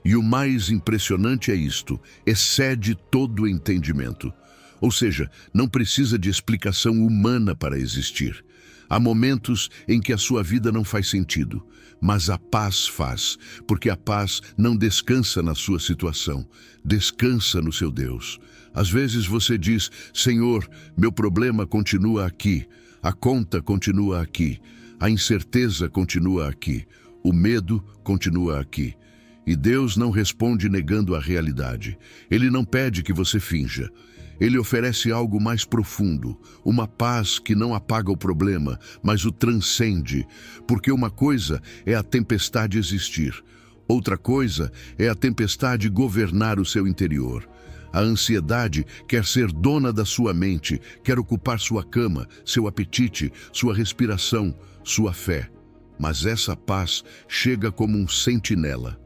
E o mais impressionante é isto: excede todo o entendimento. Ou seja, não precisa de explicação humana para existir. Há momentos em que a sua vida não faz sentido, mas a paz faz, porque a paz não descansa na sua situação, descansa no seu Deus. Às vezes você diz: "Senhor, meu problema continua aqui, a conta continua aqui, a incerteza continua aqui, o medo continua aqui." E Deus não responde negando a realidade. Ele não pede que você finja. Ele oferece algo mais profundo, uma paz que não apaga o problema, mas o transcende, porque uma coisa é a tempestade existir, outra coisa é a tempestade governar o seu interior. A ansiedade quer ser dona da sua mente, quer ocupar sua cama, seu apetite, sua respiração, sua fé. Mas essa paz chega como um sentinela.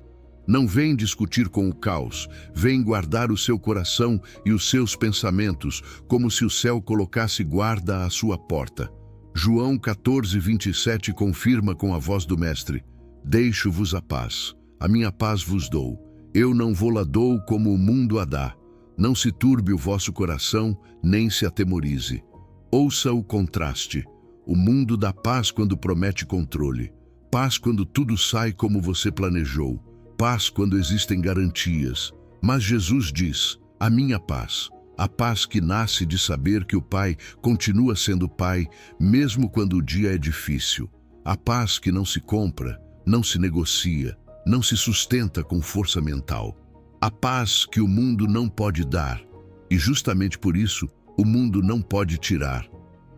Não vem discutir com o caos, vem guardar o seu coração e os seus pensamentos, como se o céu colocasse guarda à sua porta. João 14:27 confirma com a voz do Mestre: "Deixo-vos a paz, a minha paz vos dou. Eu não vou-la dou como o mundo a dá. Não se turbe o vosso coração, nem se atemorize." Ouça o contraste. O mundo dá paz quando promete controle, paz quando tudo sai como você planejou, paz quando existem garantias. Mas Jesus diz: "A minha paz, a paz que nasce de saber que o Pai continua sendo Pai, mesmo quando o dia é difícil. A paz que não se compra, não se negocia, não se sustenta com força mental. A paz que o mundo não pode dar, e justamente por isso, o mundo não pode tirar."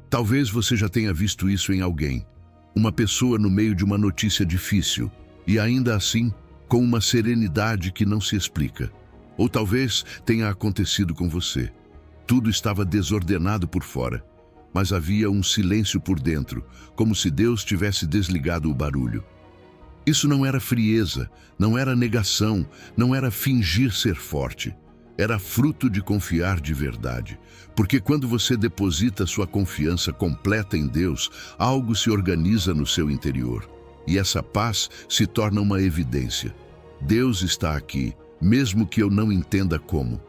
Talvez você já tenha visto isso em alguém. Uma pessoa no meio de uma notícia difícil, e ainda assim, com uma serenidade que não se explica. Ou talvez tenha acontecido com você. Tudo estava desordenado por fora, mas havia um silêncio por dentro, como se Deus tivesse desligado o barulho. Isso não era frieza, não era negação, não era fingir ser forte. Era fruto de confiar de verdade. Porque quando você deposita sua confiança completa em Deus, algo se organiza no seu interior. E essa paz se torna uma evidência. Deus está aqui, mesmo que eu não entenda como.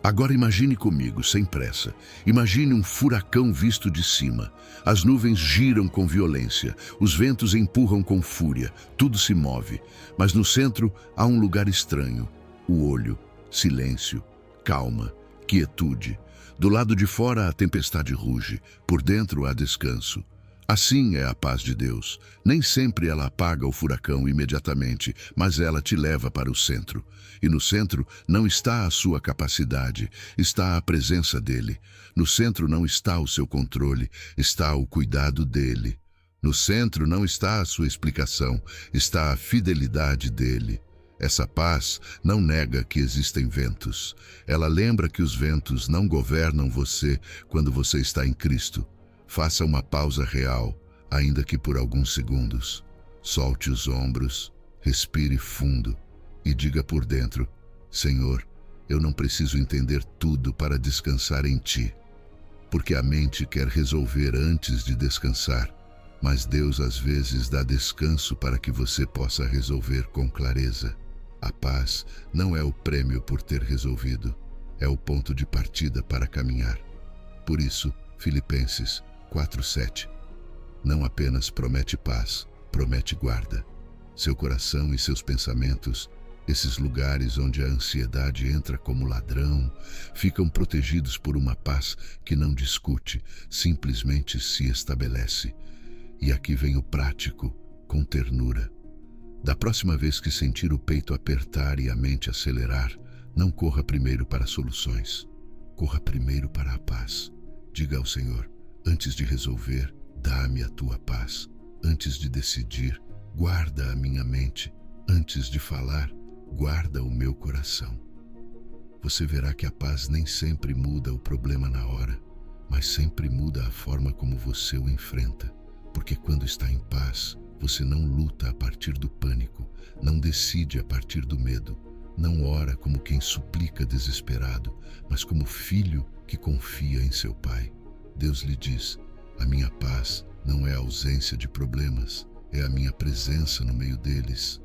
Agora imagine comigo, sem pressa. Imagine um furacão visto de cima. As nuvens giram com violência, os ventos empurram com fúria, tudo se move. Mas no centro há um lugar estranho. O olho, silêncio, calma, quietude. Do lado de fora a tempestade ruge, por dentro há descanso. Assim é a paz de Deus. Nem sempre ela apaga o furacão imediatamente, mas ela te leva para o centro. E no centro não está a sua capacidade, está a presença dele. No centro não está o seu controle, está o cuidado dele. No centro não está a sua explicação, está a fidelidade dele. Essa paz não nega que existem ventos. Ela lembra que os ventos não governam você quando você está em Cristo. Faça uma pausa real, ainda que por alguns segundos. Solte os ombros, respire fundo e diga por dentro: "Senhor, eu não preciso entender tudo para descansar em Ti." Porque a mente quer resolver antes de descansar, mas Deus às vezes dá descanso para que você possa resolver com clareza. A paz não é o prêmio por ter resolvido, é o ponto de partida para caminhar. Por isso, Filipenses 4:7. Não apenas promete paz, promete guarda. Seu coração e seus pensamentos, esses lugares onde a ansiedade entra como ladrão, ficam protegidos por uma paz que não discute, simplesmente se estabelece. E aqui vem o prático, com ternura. Da próxima vez que sentir o peito apertar e a mente acelerar, não corra primeiro para soluções. corra primeiro para a paz. Diga ao Senhor: antes de resolver, dá-me a tua paz. Antes de decidir, guarda a minha mente. Antes de falar, guarda o meu coração. Você verá que a paz nem sempre muda o problema na hora, mas sempre muda a forma como você o enfrenta. Porque quando está em paz, você não luta a partir do pânico, não decide a partir do medo, não ora como quem suplica desesperado, mas como filho que confia em seu pai. Deus lhe diz: a minha paz não é a ausência de problemas, é a minha presença no meio deles.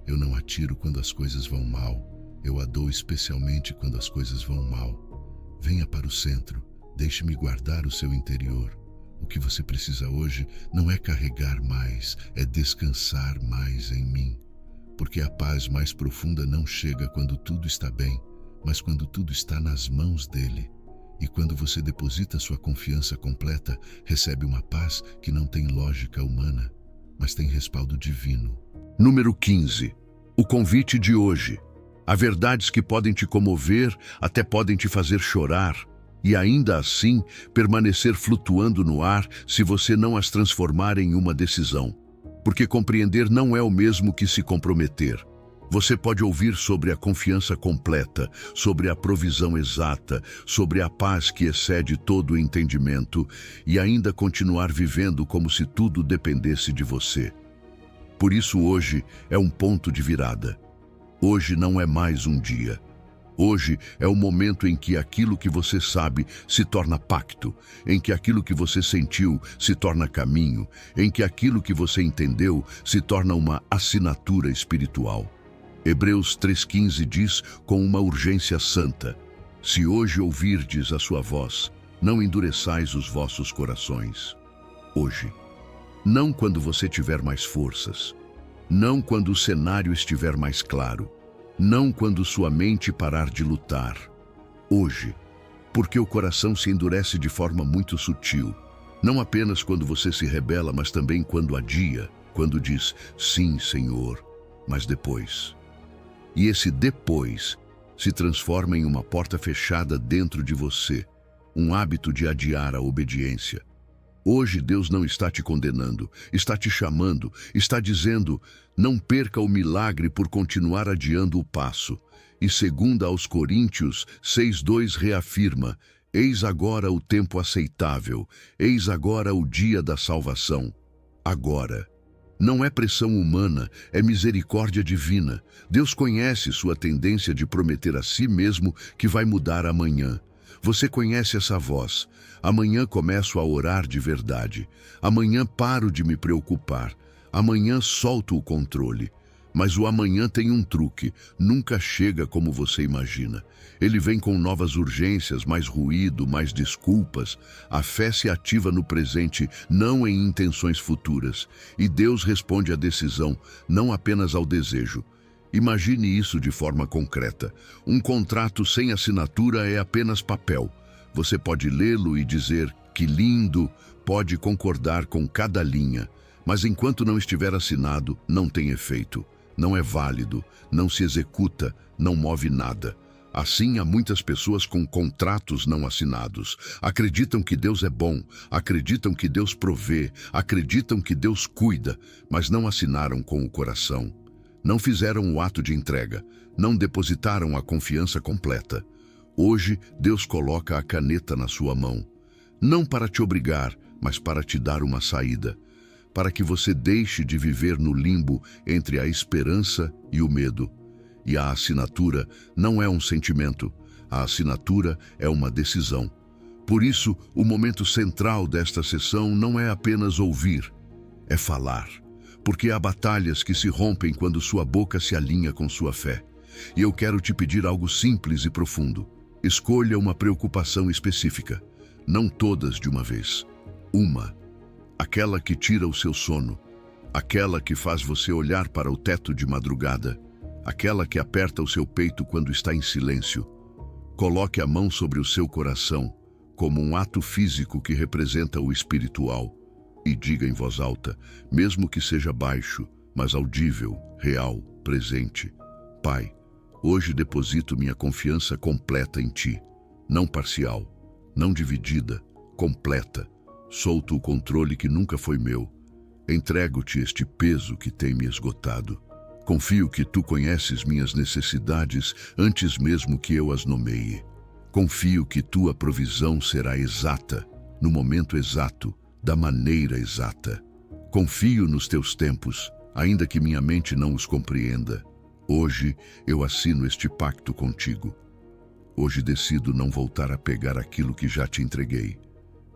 Eu não atiro quando as coisas vão mal, eu a dou especialmente quando as coisas vão mal. Venha para o centro, deixe-me guardar o seu interior. O que você precisa hoje não é carregar mais, é descansar mais em mim. Porque a paz mais profunda não chega quando tudo está bem, mas quando tudo está nas mãos dele. E quando você deposita sua confiança completa, recebe uma paz que não tem lógica humana, mas tem respaldo divino. Número 15. O convite de hoje. Há verdades que podem te comover, até podem te fazer chorar, e ainda assim permanecer flutuando no ar se você não as transformar em uma decisão. Porque compreender não é o mesmo que se comprometer. Você pode ouvir sobre a confiança completa, sobre a provisão exata, sobre a paz que excede todo o entendimento e ainda continuar vivendo como se tudo dependesse de você. Por isso hoje é um ponto de virada. Hoje não é mais um dia. Hoje é o momento em que aquilo que você sabe se torna pacto, em que aquilo que você sentiu se torna caminho, em que aquilo que você entendeu se torna uma assinatura espiritual. Hebreus 3,15 diz com uma urgência santa: se hoje ouvirdes a sua voz, não endureçais os vossos corações. Hoje. Não quando você tiver mais forças. Não quando o cenário estiver mais claro. Não quando sua mente parar de lutar. Hoje. Porque o coração se endurece de forma muito sutil. Não apenas quando você se rebela, mas também quando adia, quando diz: sim, Senhor, mas depois. E esse depois se transforma em uma porta fechada dentro de você, um hábito de adiar a obediência. Hoje Deus não está te condenando, está te chamando, está dizendo: não perca o milagre por continuar adiando o passo. E 2 aos Coríntios 6,2 reafirma: eis agora o tempo aceitável, eis agora o dia da salvação. Agora. Não é pressão humana, é misericórdia divina. Deus conhece sua tendência de prometer a si mesmo que vai mudar amanhã. Você conhece essa voz. Amanhã começo a orar de verdade. Amanhã paro de me preocupar. Amanhã solto o controle. Mas o amanhã tem um truque. Nunca chega como você imagina. Ele vem com novas urgências, mais ruído, mais desculpas. A fé se ativa no presente, não em intenções futuras. E Deus responde à decisão, não apenas ao desejo. Imagine isso de forma concreta. Um contrato sem assinatura é apenas papel. Você pode lê-lo e dizer: que lindo, pode concordar com cada linha. Mas enquanto não estiver assinado, não tem efeito. Não é válido, não se executa, não move nada. Assim, há muitas pessoas com contratos não assinados. Acreditam que Deus é bom, acreditam que Deus provê, acreditam que Deus cuida, mas não assinaram com o coração. Não fizeram o ato de entrega, não depositaram a confiança completa. Hoje, Deus coloca a caneta na sua mão. Não para te obrigar, mas para te dar uma saída. Para que você deixe de viver no limbo entre a esperança e o medo. E a assinatura não é um sentimento, a assinatura é uma decisão. Por isso, o momento central desta sessão não é apenas ouvir, é falar. Porque há batalhas que se rompem quando sua boca se alinha com sua fé. E eu quero te pedir algo simples e profundo. Escolha uma preocupação específica, não todas de uma vez. Uma. Aquela que tira o seu sono, aquela que faz você olhar para o teto de madrugada, aquela que aperta o seu peito quando está em silêncio. Coloque a mão sobre o seu coração, como um ato físico que representa o espiritual, e diga em voz alta, mesmo que seja baixo, mas audível, real, presente: Pai, hoje deposito minha confiança completa em Ti. não parcial, não dividida, completa. Solto o controle que nunca foi meu. Entrego-te este peso que tem me esgotado. Confio que tu conheces minhas necessidades antes mesmo que eu as nomeie. Confio que tua provisão será exata, no momento exato, da maneira exata. Confio nos teus tempos, ainda que minha mente não os compreenda. Hoje eu assino este pacto contigo. Hoje decido não voltar a pegar aquilo que já te entreguei.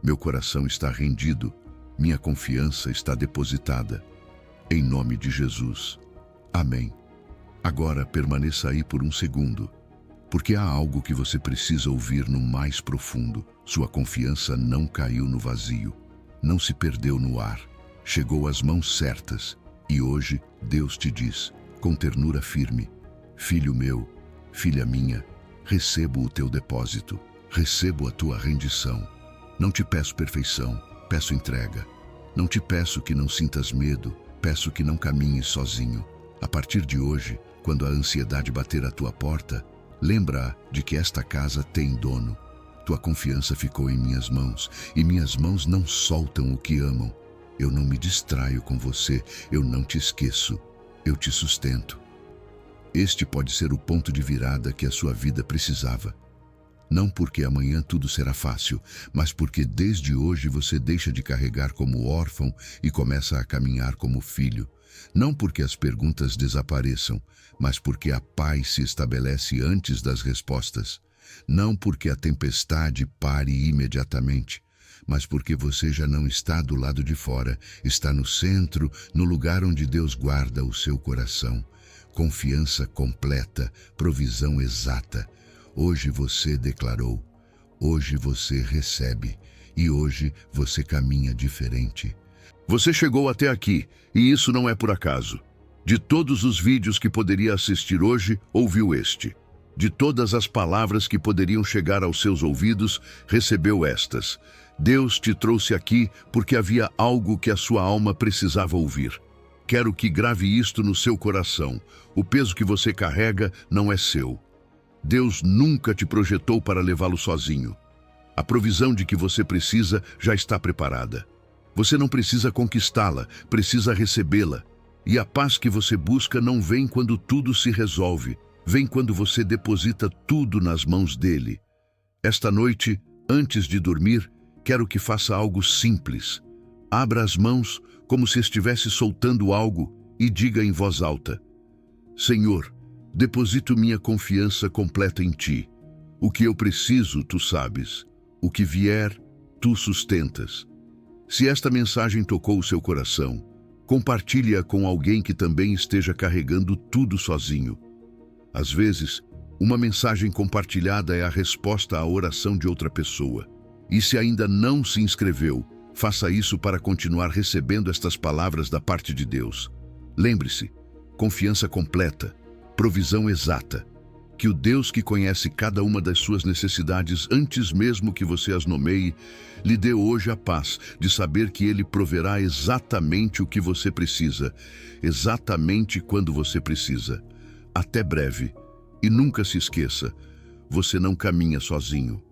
Meu coração está rendido, minha confiança está depositada. Em nome de Jesus. Amém. Agora permaneça aí por um segundo, porque há algo que você precisa ouvir no mais profundo. Sua confiança não caiu no vazio, não se perdeu no ar, chegou às mãos certas. E hoje Deus te diz, com ternura firme: filho meu, filha minha, recebo o teu depósito, recebo a tua rendição. Não te peço perfeição, peço entrega. Não te peço que não sintas medo, peço que não caminhes sozinho. A partir de hoje, quando a ansiedade bater à tua porta, lembra de que esta casa tem dono. Tua confiança ficou em minhas mãos, e minhas mãos não soltam o que amam. Eu não me distraio com você, eu não te esqueço, eu te sustento. Este pode ser o ponto de virada que a sua vida precisava. Não porque amanhã tudo será fácil, mas porque desde hoje você deixa de carregar como órfão e começa a caminhar como filho. Não porque as perguntas desapareçam, mas porque a paz se estabelece antes das respostas. Não porque a tempestade pare imediatamente, mas porque você já não está do lado de fora, está no centro, no lugar onde Deus guarda o seu coração. Confiança completa, provisão exata. Hoje você declarou, hoje você recebe, e hoje você caminha diferente. Você chegou até aqui, e isso não é por acaso. De todos os vídeos que poderia assistir hoje, ouviu este. De todas as palavras que poderiam chegar aos seus ouvidos, recebeu estas. Deus te trouxe aqui porque havia algo que a sua alma precisava ouvir. Quero que grave isto no seu coração. O peso que você carrega não é seu. Deus nunca te projetou para levá-lo sozinho. A provisão de que você precisa já está preparada. Você não precisa conquistá-la, precisa recebê-la. E a paz que você busca não vem quando tudo se resolve, vem quando você deposita tudo nas mãos dele. Esta noite, antes de dormir, quero que faça algo simples. Abra as mãos como se estivesse soltando algo e diga em voz alta: Senhor, deposito minha confiança completa em ti. O que eu preciso, tu sabes. O que vier, tu sustentas. Se esta mensagem tocou o seu coração, compartilhe-a com alguém que também esteja carregando tudo sozinho. Às vezes, uma mensagem compartilhada é a resposta à oração de outra pessoa. E se ainda não se inscreveu, faça isso para continuar recebendo estas palavras da parte de Deus. Lembre-se, confiança completa, provisão exata. Que o Deus que conhece cada uma das suas necessidades antes mesmo que você as nomeie, lhe dê hoje a paz de saber que Ele proverá exatamente o que você precisa, exatamente quando você precisa. Até breve. E nunca se esqueça, você não caminha sozinho.